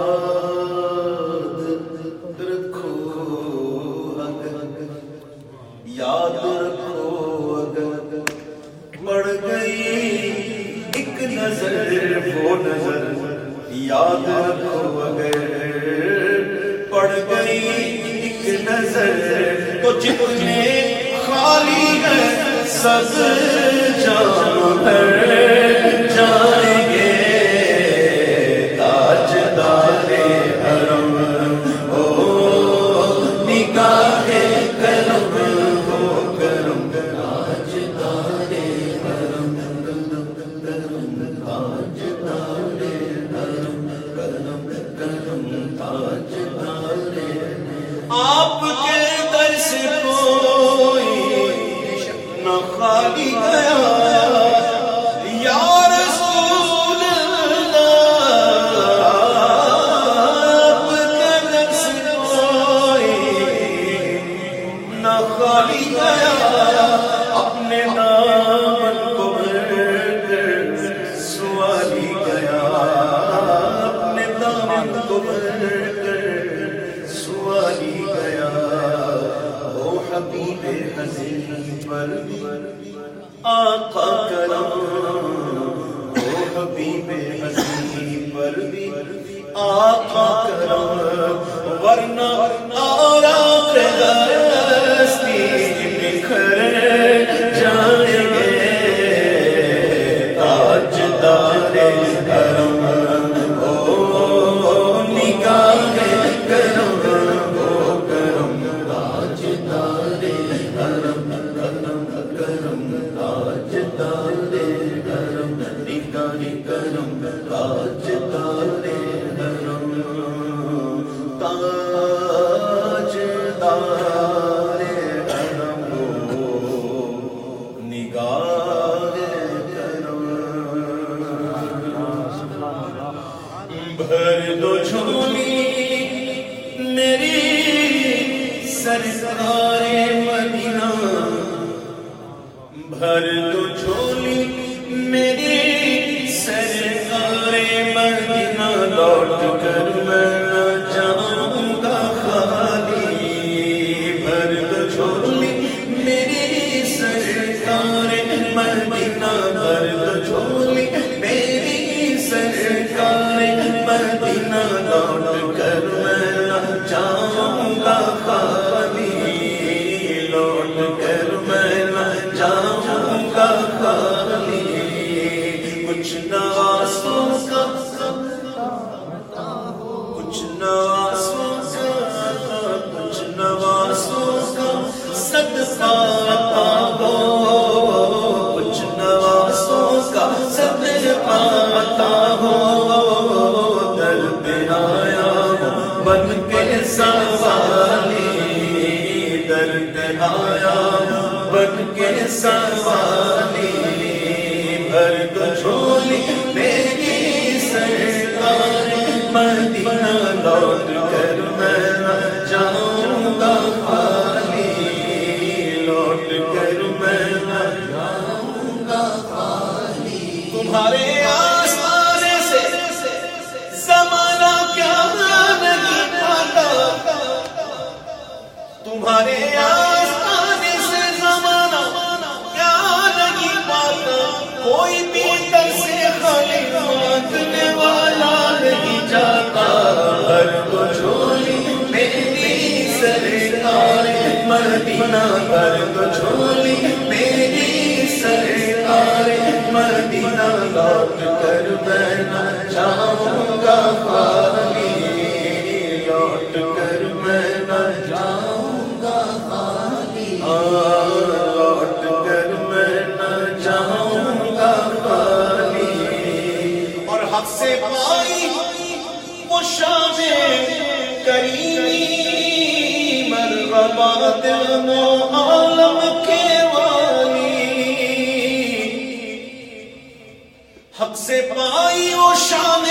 رکھو اگر یاد رکھو اگر پڑ گئی ایک نظر وہ نظر یاد رکھو اگر پڑ گئی ایک نظر تو جتنے خالی ہے سب جان بھر جائیں گے تاجدار حرم او نگاہ کرم ہو کرم تاجدار حرم تاجدار حرم کرم کرم تاجدار آپ کے در سے کوئی نہ خالی گیا یا رسول اللہ آپ کے در سے کوئی نہ خالی گیا اپنے دامن کو بھر کر سوالی گیا اپنے دامن کو بھر کر سوالی گیا وہ حبیب حزین پر آقا کرم وہ حبیب حزین پر آقا کرم ورنہ آراق ہستی بکھر جائیں گے تاجدار حرم او نگاہ کرم او کرم تاجدار حرم کرم کرم تاجدار حرم نگاہ کرم تاجدار حرم تاجدار بھر دو جھولی میری سرکار مدینہ، لوٹ کر میں نہ جاؤں گا خالی۔ بھر دو جھولی میری سرکار مدینہ، بھر دو جھولی میری سرکار مدینہ، لوٹ کر میں نہ جاؤں گا خالی، لوٹ کر میں نہ جاؤں گا خالی۔ کچھ نوازوں کا کچھ نوازوں کا کچھ نوازوں کا صدقہ عطا ہو، کچھ نوازوں کا صدقہ عطا ہو۔ در پہ آیا ہوں بن کے سوالی، در پہ آیا ہوں بن کے سوالی۔ بھر دو جھولی میری سرکار مدینہ، لوٹ کر میں نہ جاؤں گا خالی، لوٹ کر میں نہ جاؤں گا خالی۔ تمہارے آسانے سے زمانہ کیا نہیں پاتا، تمہارے آسانے سے زمانہ کیا نہیں پاتا، کوئی بھی در سے خالی مانگنے والا نہیں جاتا۔ بھر دو جھولی میری سرکار مدینہ، بھر دو جھولی میری سرکار مدینہ، لوٹ کر میں نہ جاؤں گا خالی، لوٹ کر میں نہ جاؤں گا خالی، لوٹ کر میں نہ جاؤں گا خالی۔ اور حق سے پائی وہ شام کریمی، مرحبا دل و عالم کے والی، حق سے پائی وہ شام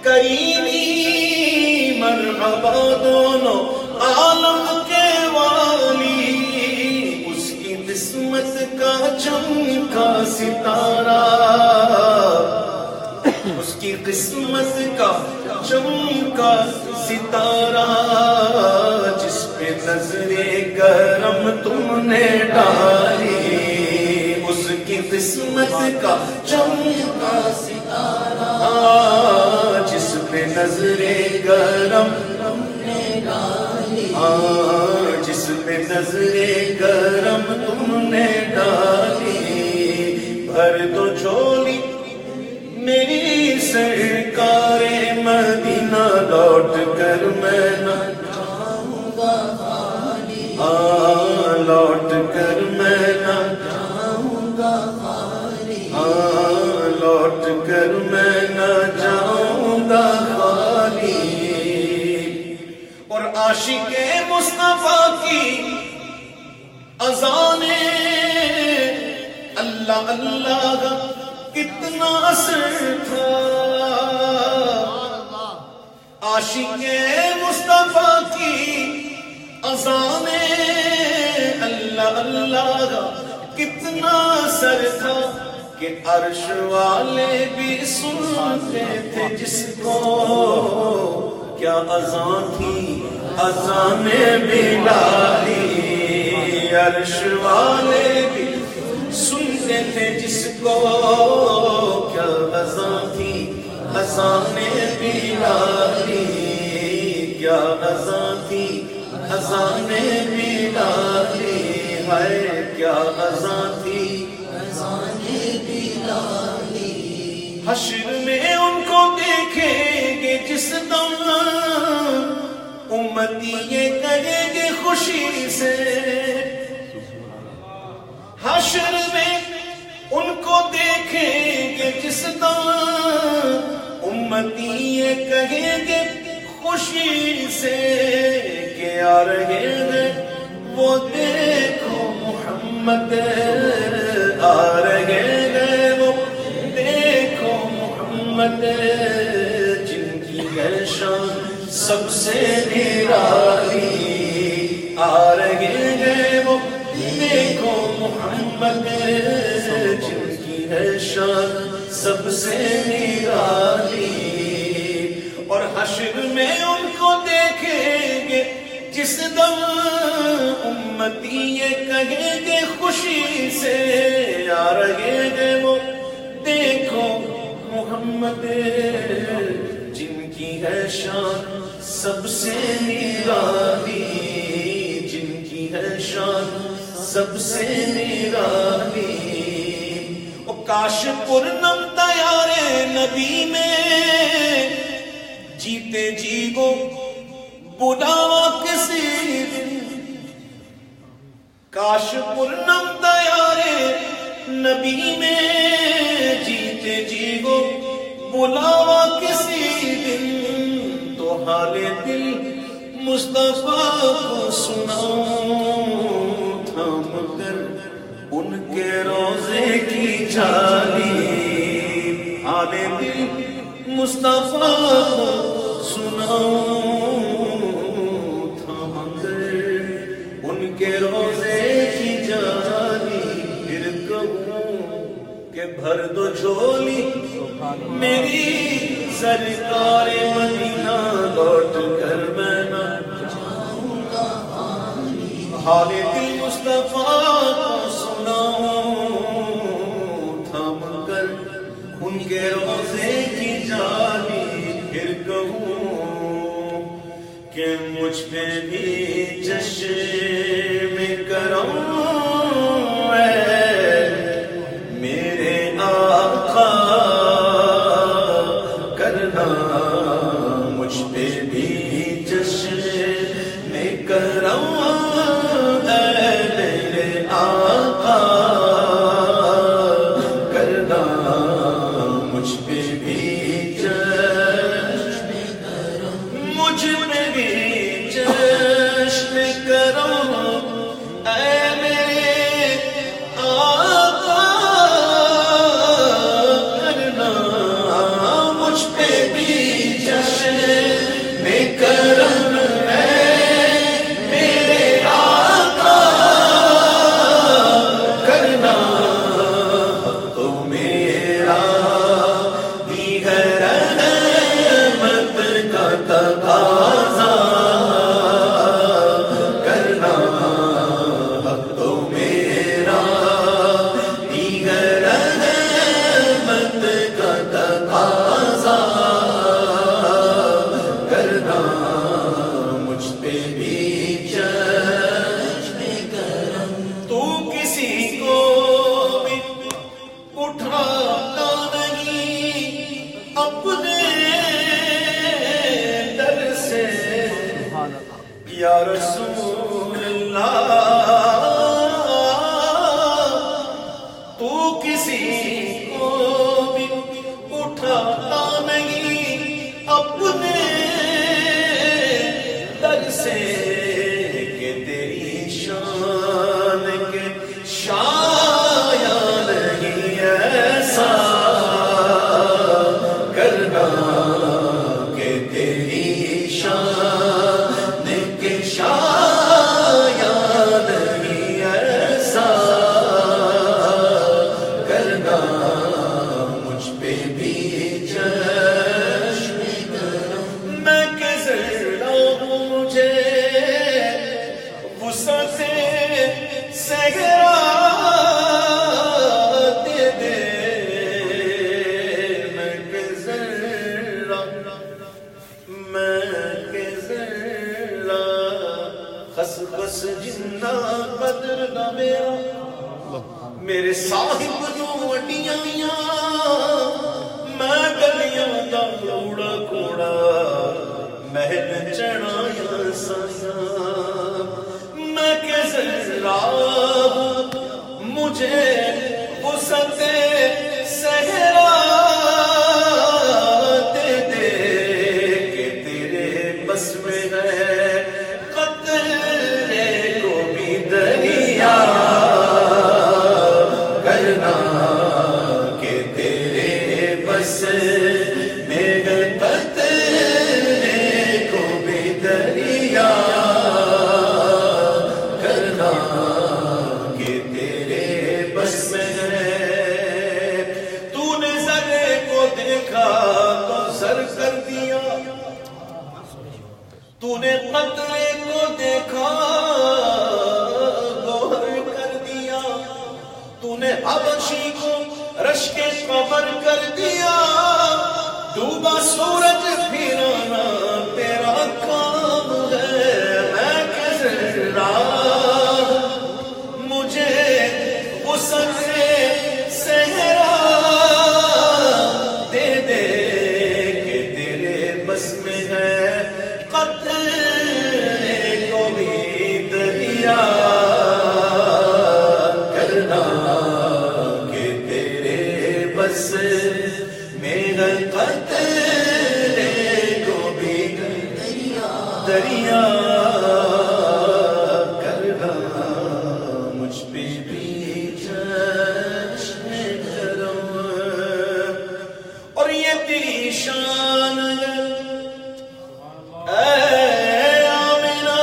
کریمی، مرحبا دونوں عالم کے والی۔ اس کی قسمت کا چمکا ستارہ، اس کی قسمت کا چمکا ستارہ، جس پہ نظر کرم تم نے ڈالی، اس کی قسمت کا چمکا ستارہ، جس پہ نظر کرم تم نے ڈالی، جس پہ نظر کرم تم نے ڈالی۔ بھر دو جھولی میری سرکار مدینہ، لوٹ کر میں نہ جاؤں گا خالی، لوٹ کر میں نہ جاؤں گا خالی، لوٹ کر میں نہ جاؤں گا خالی۔ اور عاشق مصطفیٰ کی اذانیں اللہ اللہ کا کتنا اثر تھا، عاشق مصطفیٰ کی اذانیں اللہ اللہ کا کتنا اثر تھا، کہ عرش والے بھی سنتے تھے جس کو، کیا اذان تھی اذان بلالی، عرش والے بھی سنتے تھے جس کو، کیا اذان تھی اذان بلالی، کیا اذان تھی اذان بلالی، ہے کیا اذان تھی اذان بلالی۔ حشر میں ان کو دیکھیں گے جس دم، امتی یہ کہیں گے خوشی سے، حشر میں ان کو دیکھیں گے جس دم، امتی یہ کہیں گے خوشی سے، کہ آ رہے ہیں وہ دیکھو محمد، آ رہے ہیں وہ دیکھو محمد، جن کی ہے شان سب سے نرالی، آ رہے ہیں وہ دیکھو محمد۔ محمد جن کی ہے شان سب سے نرالی، اور حشر میں ان کو دیکھیں گے جس دم امتی یہ کہیں گے خوشی سے آ رہے ہیں وہ دیکھو محمد جن کی ہے شان سب سے نرالی، جن کی ہے شان سب سے نرالی۔ او کاش پورنم تیارے نبی میں جیتے جی کو بلاوا کسی دن، کاش پورنم تیارے نبی میں جیتے جی کو بلاوا کسی دن، تو حال دل مصطفیٰ کو سناؤں تھام کر ان کے روزے کی جالی، حال دل مصطفیٰ کو سناؤں تھام کر ان کے روزے کی جالی، پھر کہوں کہ بھر دو جھولی میری سرکار مدینہ لوٹ کر میں نہ جاؤں گا، حال دل مصطفیٰ کو سناؤں تھام کر ان کے روزے کی جالی، پھر کہوں کہ مجھ پہ بھی چشم کرم میرے آقا کرنا، مجھ پہ بھی چشم کرم میرے آقا کرنا، مجھ پہ بھی چشم کرم، مجھ پہ بھی چشم کرم اے میرے آقا کرنا، مجھ پہ بھی چشم کرم اے میرے آقا کرنا، تو میرا بھی ہے رحمت کا تقاضا کرنا، تو میرا بھی ہے رحمت کا تقاضا کرنا، مجھ پہ بھی چشم کرم، تو کسی کو بھی اٹھاتا نہیں اپنے در سے یا رسول اللہ، تو کسی کو بھی اٹھاتا نہیں اپنے در سے، کہ تیری شان کے شایا نہیں ایسا کرنا، کہ تیری شان کے شایا نہیں ایسا کرنا، مجھ پہ بھی چشم کرم، میں کیسے لاؤں مجھے وسعت صحرا دے دے، میں کیسے خس خس جنہ قدر نہ میرا، میرے صاحب جو وڈیاں میں گلیاں دا کوڑا کوڑا محل چڑھایا سایاں، میں کیسے مجھے وسعت صحرا دے دے، کہ تیرے بس میں ہے قطرے کو بھی دریا کرنا، کہ تیرے نے حبشی کو رشک قمر کر دیا، ڈوبا سورج پھرانا تیرا کام ہے، میں کس راہ مجھے غسل صحرا دے دے کہ تیرے بس میں ہے قطرے کو بھی دریا کرنا، کہ تیرے بس میں ہے قطرے کو بھی دریا کرنا، مجھ پہ بھی چشم کرم، اور یہ تیری شان ہے اے آمنہ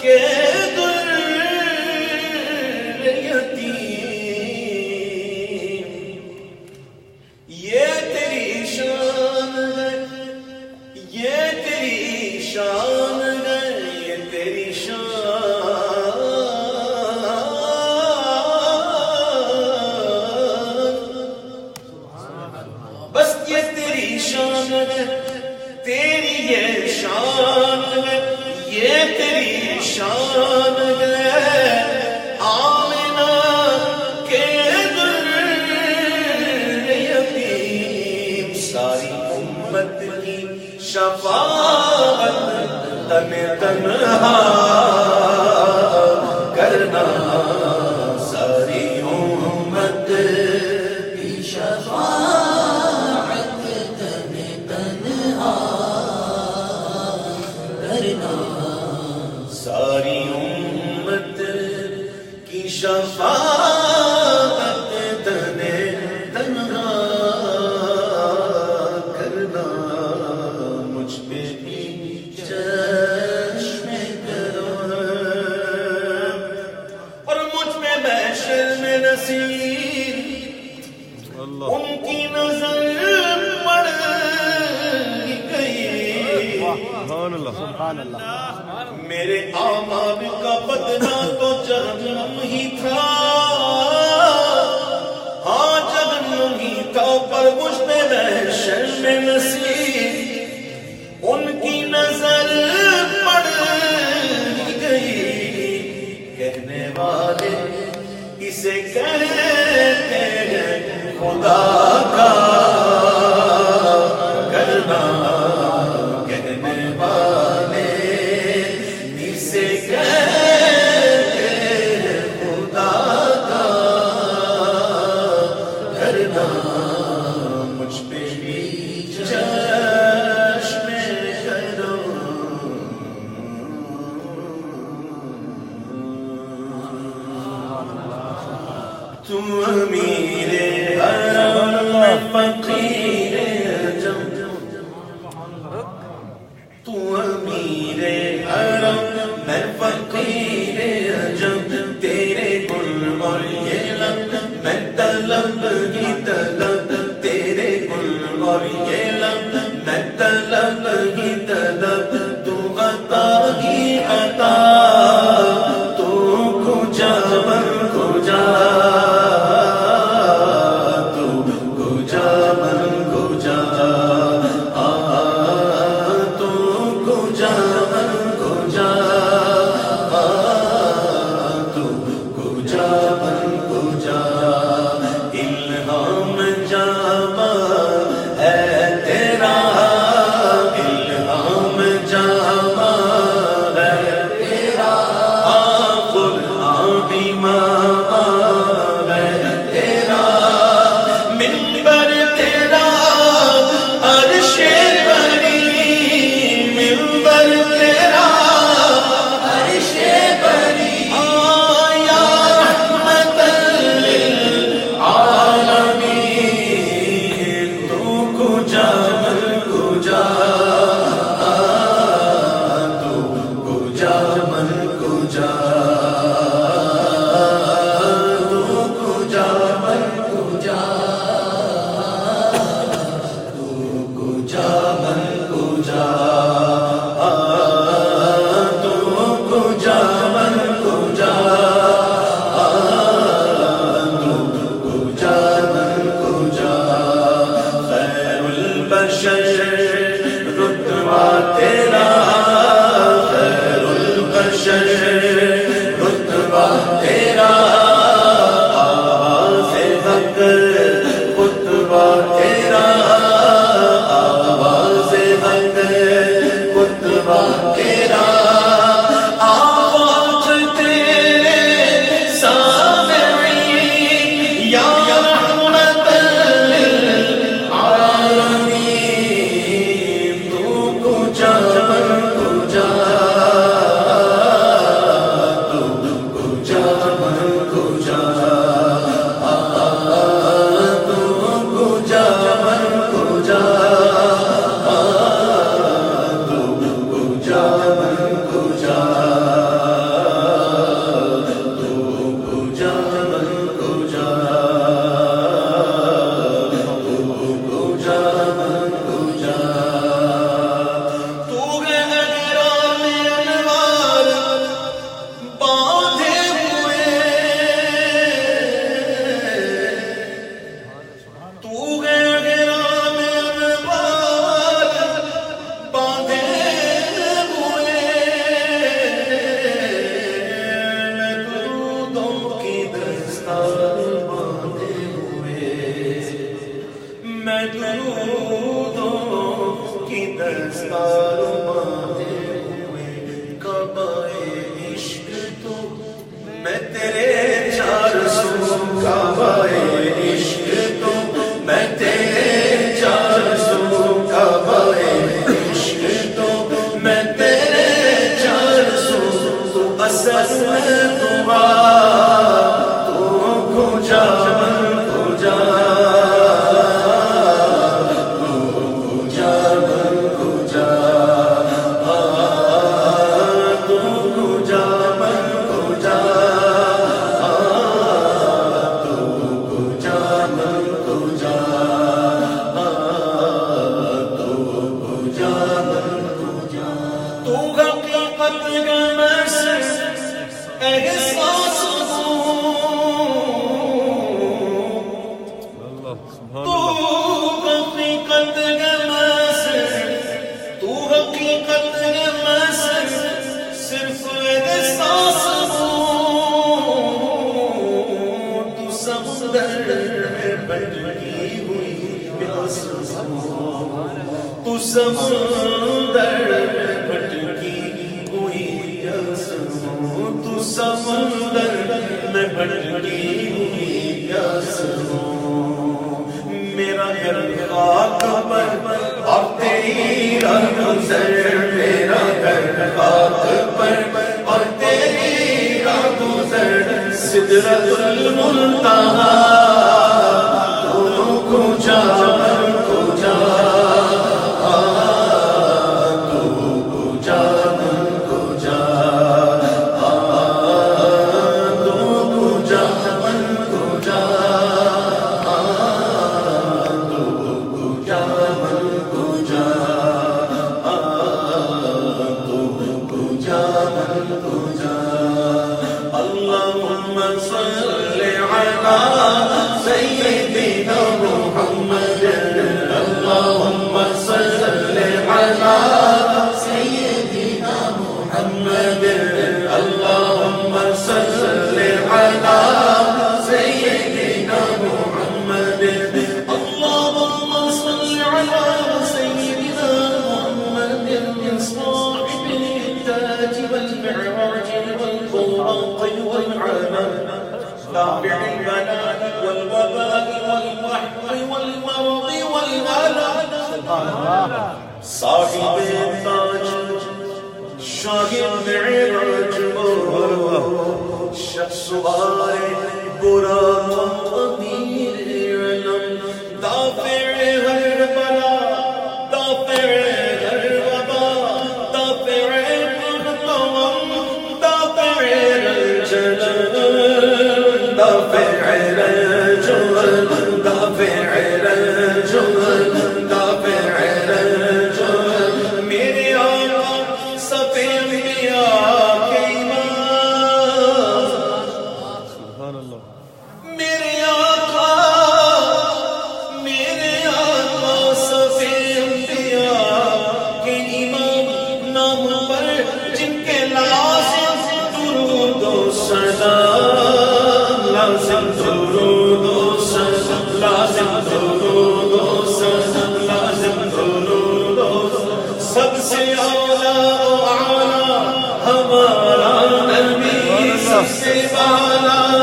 کہ در یتیم، یہ تیری شان ہے، یہ تیری شان ہے، یہ تیری شان، بس یہ تیری شان ہے، تیری یہ شان ہے، یہ تیری شان ہے، آمنہ کے در یتیم، ساری امت کی شفاعت تن تنہا کرنا، ساری امت کی شفاعت تن تنہا کرنا، ساری امت کی شفاعت تن تنہا کرنا، مجھ پہ بھی چشم کرم، اور مجھ پہ محشر میں نصیب ان کی نظر پڑ گئی، سبحان اللہ میرے اعمال کا بدلہ تو جہنم ہی تھا، ہاں جہنم ہی تھا، پر مجھ پہ محشر میں نصیب ان کی نظر پڑ گئی، کہنے والے اسے کہتے ہیں خدا کا کرنا، کہنے والے اسے کہتے ہیں خدا کا کرنا، مجھ پہ بھی چشم کرم، تو امیر حرم میں فقیر عجم، تو امیر حرم میں فقیر عجم، تیرے گل اور یہ لب میں طلب ہی طلب، تیرے گل اور یہ لب میں طلب ہی طلب، تو عطا ہی عطا، تو کھجا من کھجا، تو کھجا من کھجا، تو کھجا من کھجا، تو کھجا من کھجا، الہام دستار باندھے ہوئے، میں درودوں کی دستار باندھے ہوئے، کعبہ عشق تو میں تیرے چار سو، کعبہ عشق تو میں تیرے چار سو، کعبہ عشق تو میں تیرے چار سو، تو اصل میں دعا تو کھجا کھجا سمندر بھٹکی ہوئی یاسموں، تو سمندر میں بھٹکی ہوئی یاسموں، میرا گھر خاک پر اور تیری راہ گزر، میرا گھر خاک پر اور تیری راہ گزر، سدرۃ المنتہا تو کھجا کھجا صاحب تاج شاہد معراج شخص وارے برا امیر علم دافع ہر بلا دافع ہر وبا دافع القوم دافع الجلل دافع الجلل دافع الجلل سب سے اعلیٰ ہمارا نبی، سب سے اعلیٰ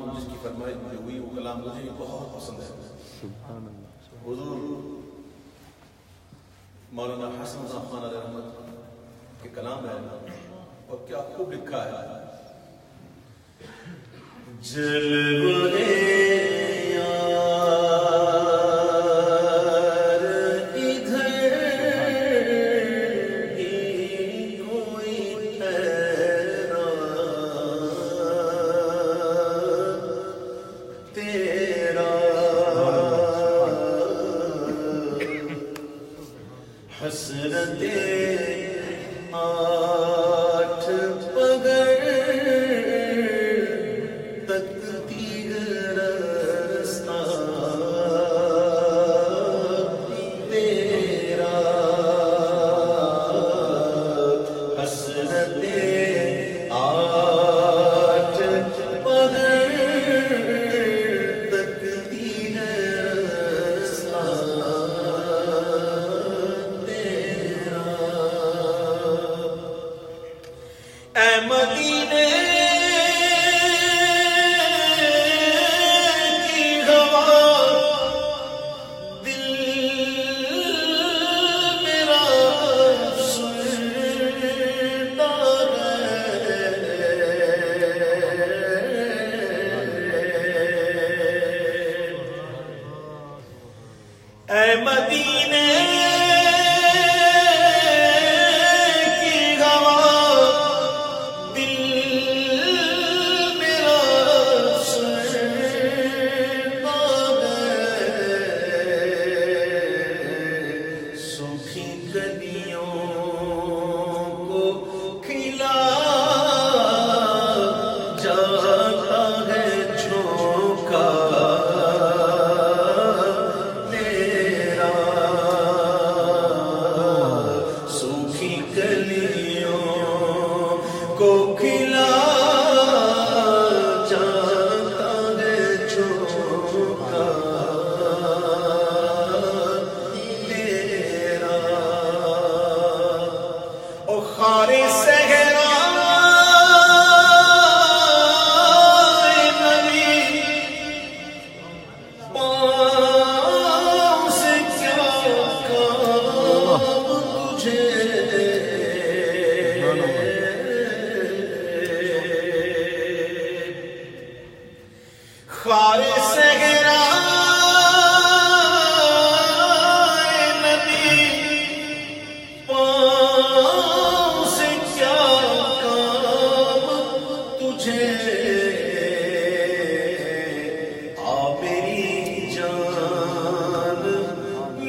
کلام جس کی فرمائش مجھے ہوئی وہ کلام مجھے بہت پسند ہے. سبحان اللہ. حضور مولانا حسن رضا خان علیہ رحمت کے کلام ہے اور کیا خوب لکھا ہے. جلوے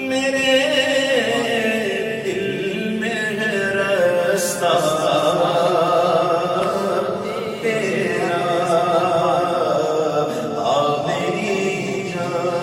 میری جان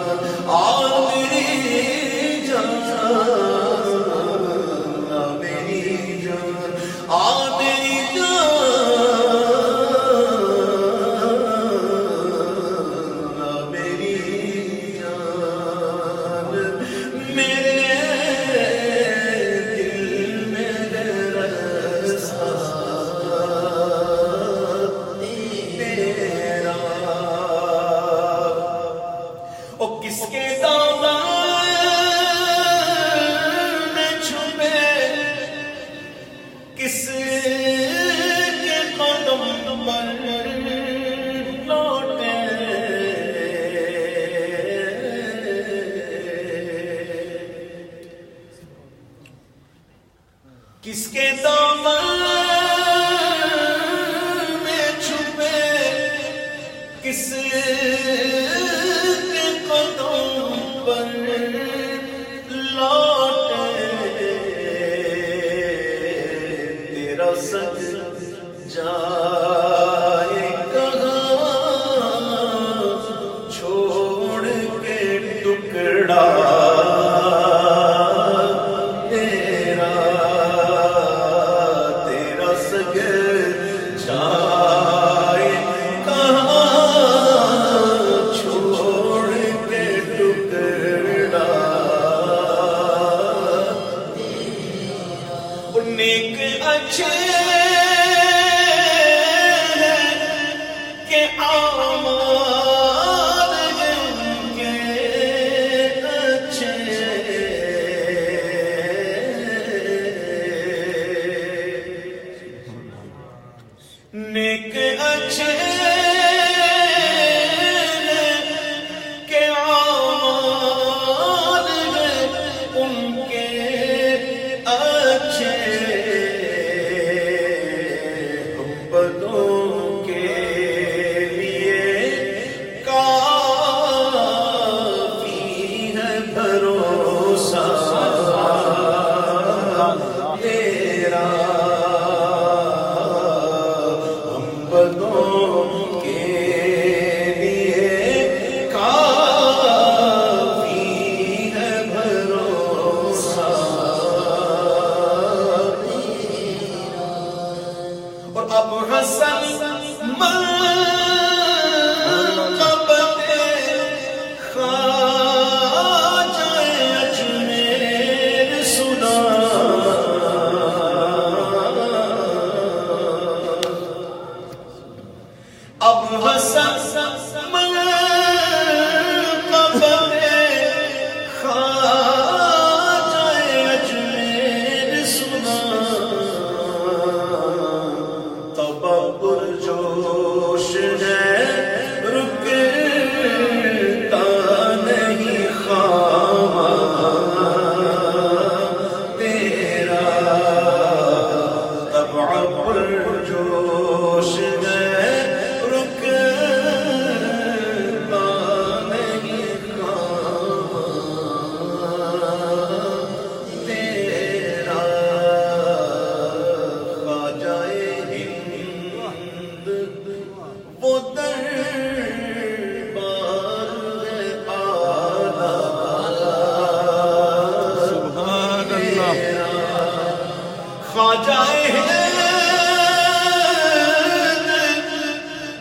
خواجہ ہے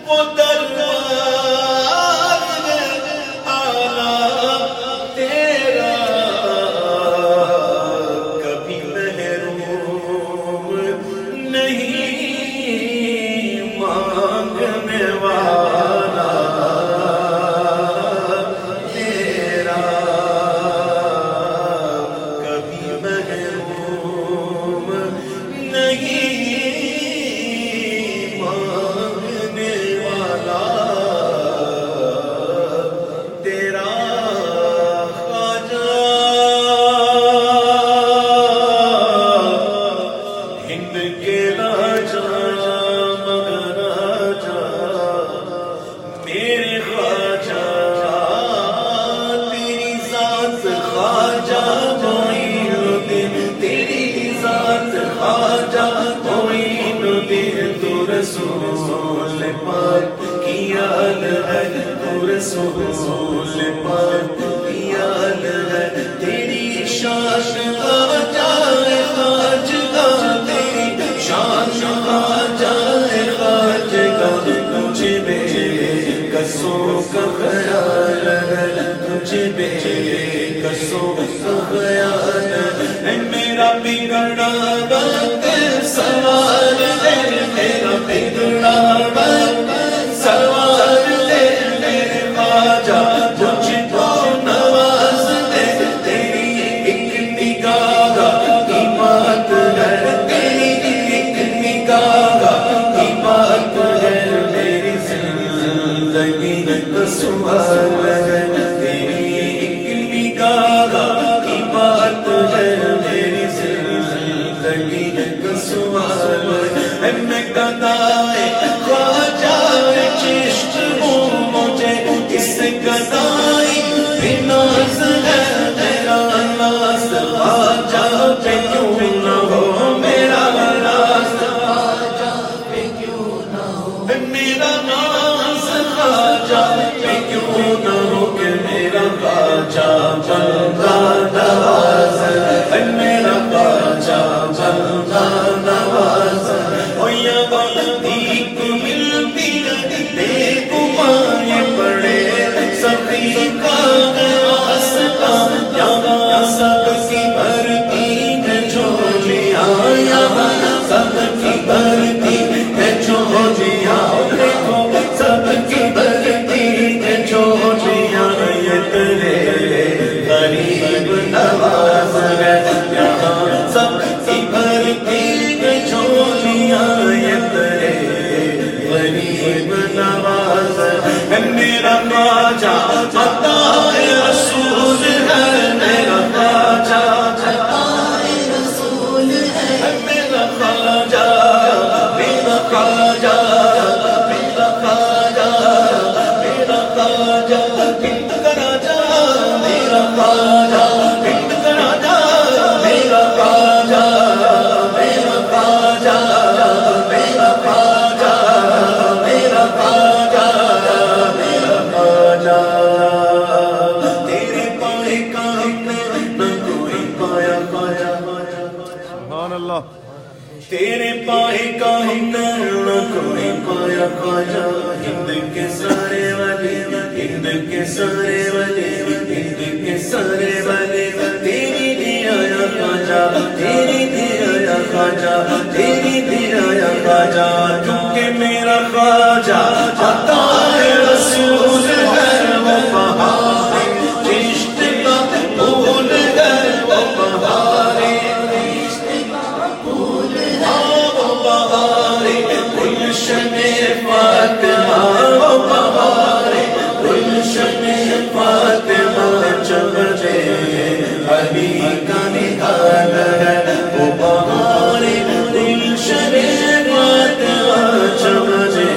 وہ دربار اعلیٰ تیرا کبھی محروم نہیں مانگنے والا تیرا کبھی محروم نہیں مانگنے والا تیرا خواجہ ہند کے راجا مہاراجا میرے خواجہ تیری ذات خواجہ معین الدین تیری ذات خواجہ معین الدین تو رسول پاک کی آل ہے تو رسول پاک کی آل ہے تیری شان خواجہ خواجہ تیری شان خواجہ خواجہ تجھے بے کسوں کا خیال ہے تجھے بے کسوں کا خیال ہے میرا بگڑا وقت سوال ہے میرا بگڑا وقت سوال ہے میرے خواجہ مجھ کو نواز دے تیری ایک نگاہ کی بات ہے تیری ایک نگاہ کی بات ہے میری زندگی کا سوال ہے تیری ایک نگاہ کی بات ہے میری زندگی کا سوال ہے میں گدائے خواجہ چشت ہوں مجھے اس گدائی بھی ناز ہے میرا ناز خواجہ پہ کیوں نہ ہو میرا ناز خواجہ پہ کیوں نہ ہو میرا ناز خواجہ پہ کیوں نہ ہو کہ میرا خواجہ بندہ نواز ہے میرا خواجہ بندہ نواز او یا بندی کو ملتی دیکھو پائے پڑے سبھی کا واسطہ یہاں سب کی بھرتی ہے جھولیاں یہاں سب کی بھرتی ہے جھولیاں دیکھو سب کی بھرتی ہے جھولیاں یہ تیرے غریب نواز ہے یہاں سب کی بھرتی ہے جھولیاں یہ تیرے غریب نواز ہے میرا خواجہ عطائے رسول ہے میرا خواجہ عطائے رسول ہے میرا خواجہ میرا خواجہ میرا خواجہ میرا خواجہ بنت کا راجا میرا خواجہ بنت کا راجا میرا خواجہ میرا خواجہ میرا خواجہ میرا خواجہ میرا خواجہ تیرے پائے کام نہ کوئی پایا پایا سبحان اللہ تیرے پائے کام نہ کوئی پایا خواجہ ہند کے سارے والے ہند کے سارے والے ہند کے سارے والے تیری بھی آیا خواجہ تیری بھی آیا خواجہ تیری بھی آیا خواجہ کیونکہ میرا خواجہ عطائے رسول ہے وہ بہار عشق کا پھول ہے وہ بہار عشق کا پھول ہے وہ بہار گلشن فاطمہ وہ بہار گلشن فاطمہ چمنے علی کا نکال ہے وہ بہار گلشن فاطمہ چمنے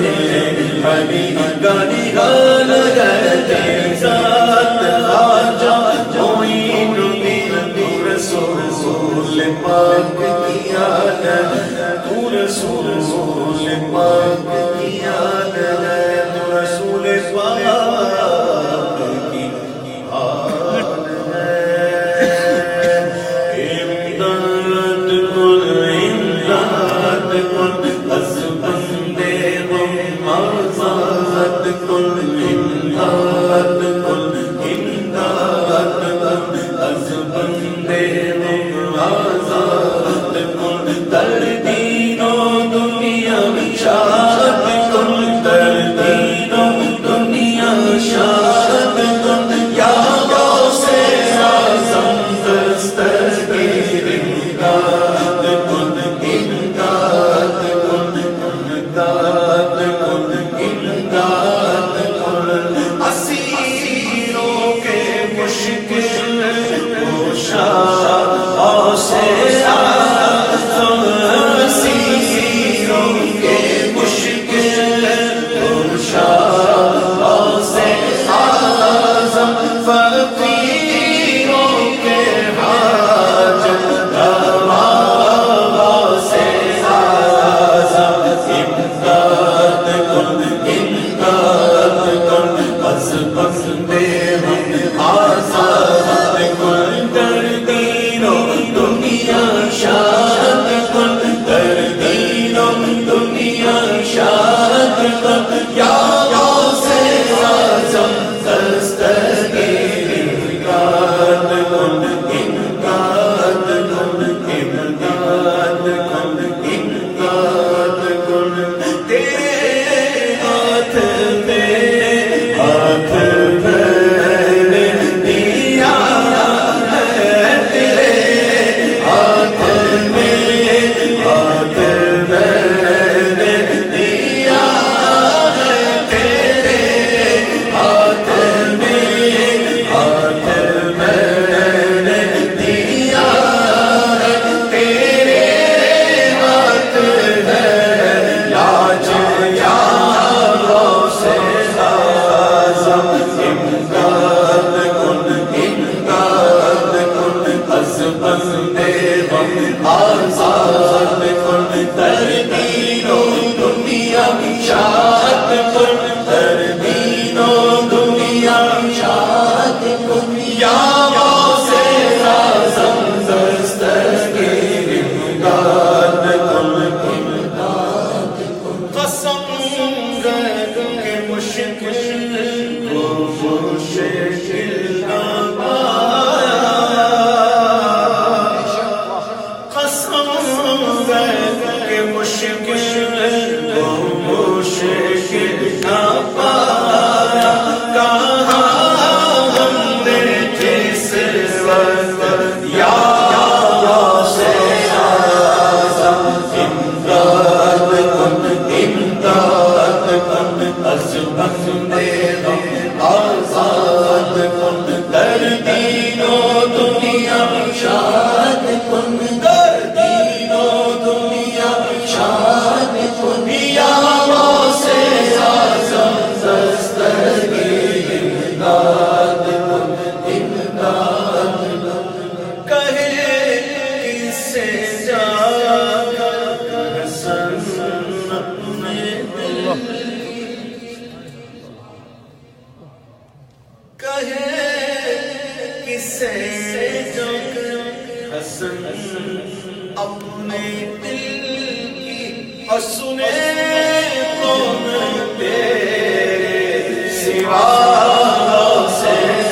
علی کا نکال ہے تیری ذات خواجہ معین الدین تو رسول پاک کی آل ہے تو رسول پاک کی آل ہے تو رسول پاک کی آل ہے بندے ہم آزاد کن کر دینوں دنیا شاد کن کر دینوں دنیا شاد کن یا غوث اعظم دستگیر امداد کن امداد کن امداد کن امداد کن تیرے ہاتھ میں ہاتھ میں دیا ہے تیرے ہاتھ میں ہاتھ میں دیا ہے تیرے ہاتھ میں ہاتھ میں دیا ہے تیرے ہاتھ ہے لاج یا غوث اعظم امداد کن امداد کن از بندے ہم آزاد کن در دینوں دنیا شاد کن در دینوں دنیا شاد کن یا غوث اعظم دستگیر امداد کن امداد کن قسم رکھ کے مشکل کو مشکل نہ پایا قسم رکھ کے مشکل کو مشکل نہ پایا کہاں ہم نے جس وقت یا غوث اعظم امداد کن امداد کن از بندے ہم آزاد کن در دینوں دنیا شاد کن در دینوں دنیا شاد کن یا غوث اعظم دستگیر امداد کن امداد کن کہے کس سے جا کر حسن اپنے دل کہے کس سے جا کر حسن اپنے دل کی اور سنے کون تیرے سوا غوث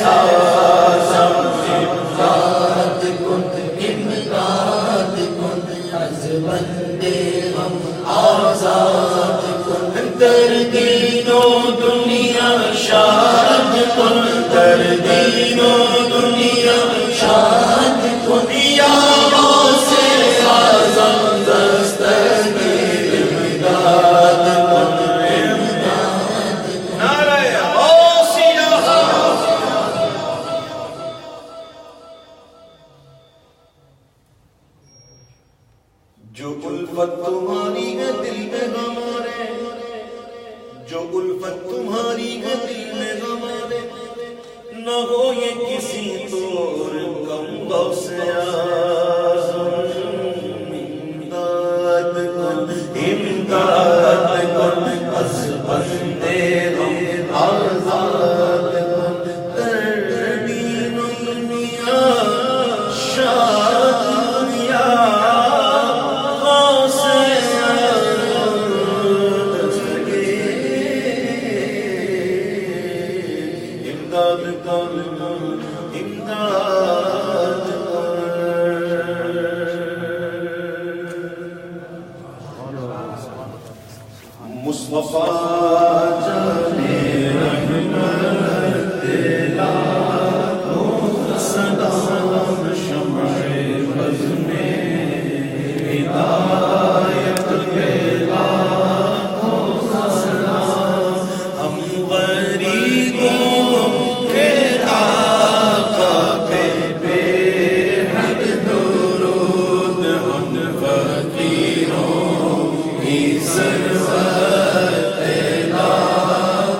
اعظم امداد کن امداد کن از بندے ہم آزاد کن در دینوں دنیا شاد کن در دینوں دنیا شاد کن یا غوث اعظم دستگیر امداد کن امداد کن نعرہ غوثیہ جو الفت تمہاری ہے دل میں ہمارے جو الفت تمہاری ہے دل میں ہمارے نہ ہو یہ کسی طور کم غوث اعظم امداد کن امداد کن از بندے ہم آزاد کن در دین و دنیا شاد یا غوث اعظم امداد کن امداد مصطفیٰ جانے رحمت لاکھوں سلام شمع بز میں ہدایت کے لاکھوں سلام ہم غریبوں کے آقا پہ بے حد درود ہم فقیروں کی سرورت لاکھوں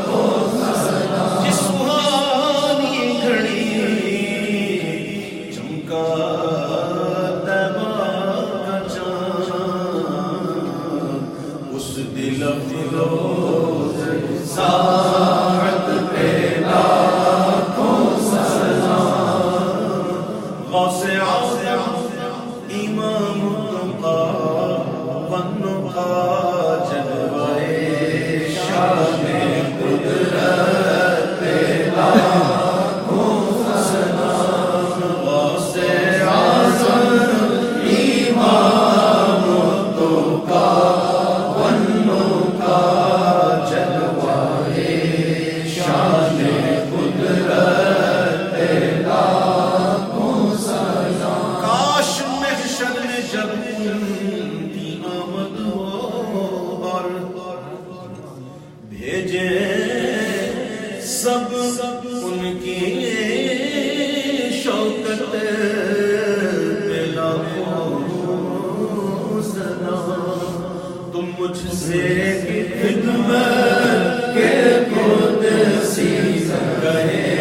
کاش محشر میں جب ان کی آمد ہو اور بھیجے سب ان کی شوکت پہ لاکھوں سلام. تم مجھ سے خدمت کے قدسی کہے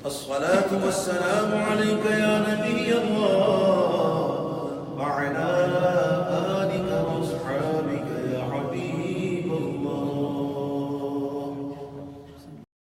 الصلاة والسلام عليك يا نبي الله وعلى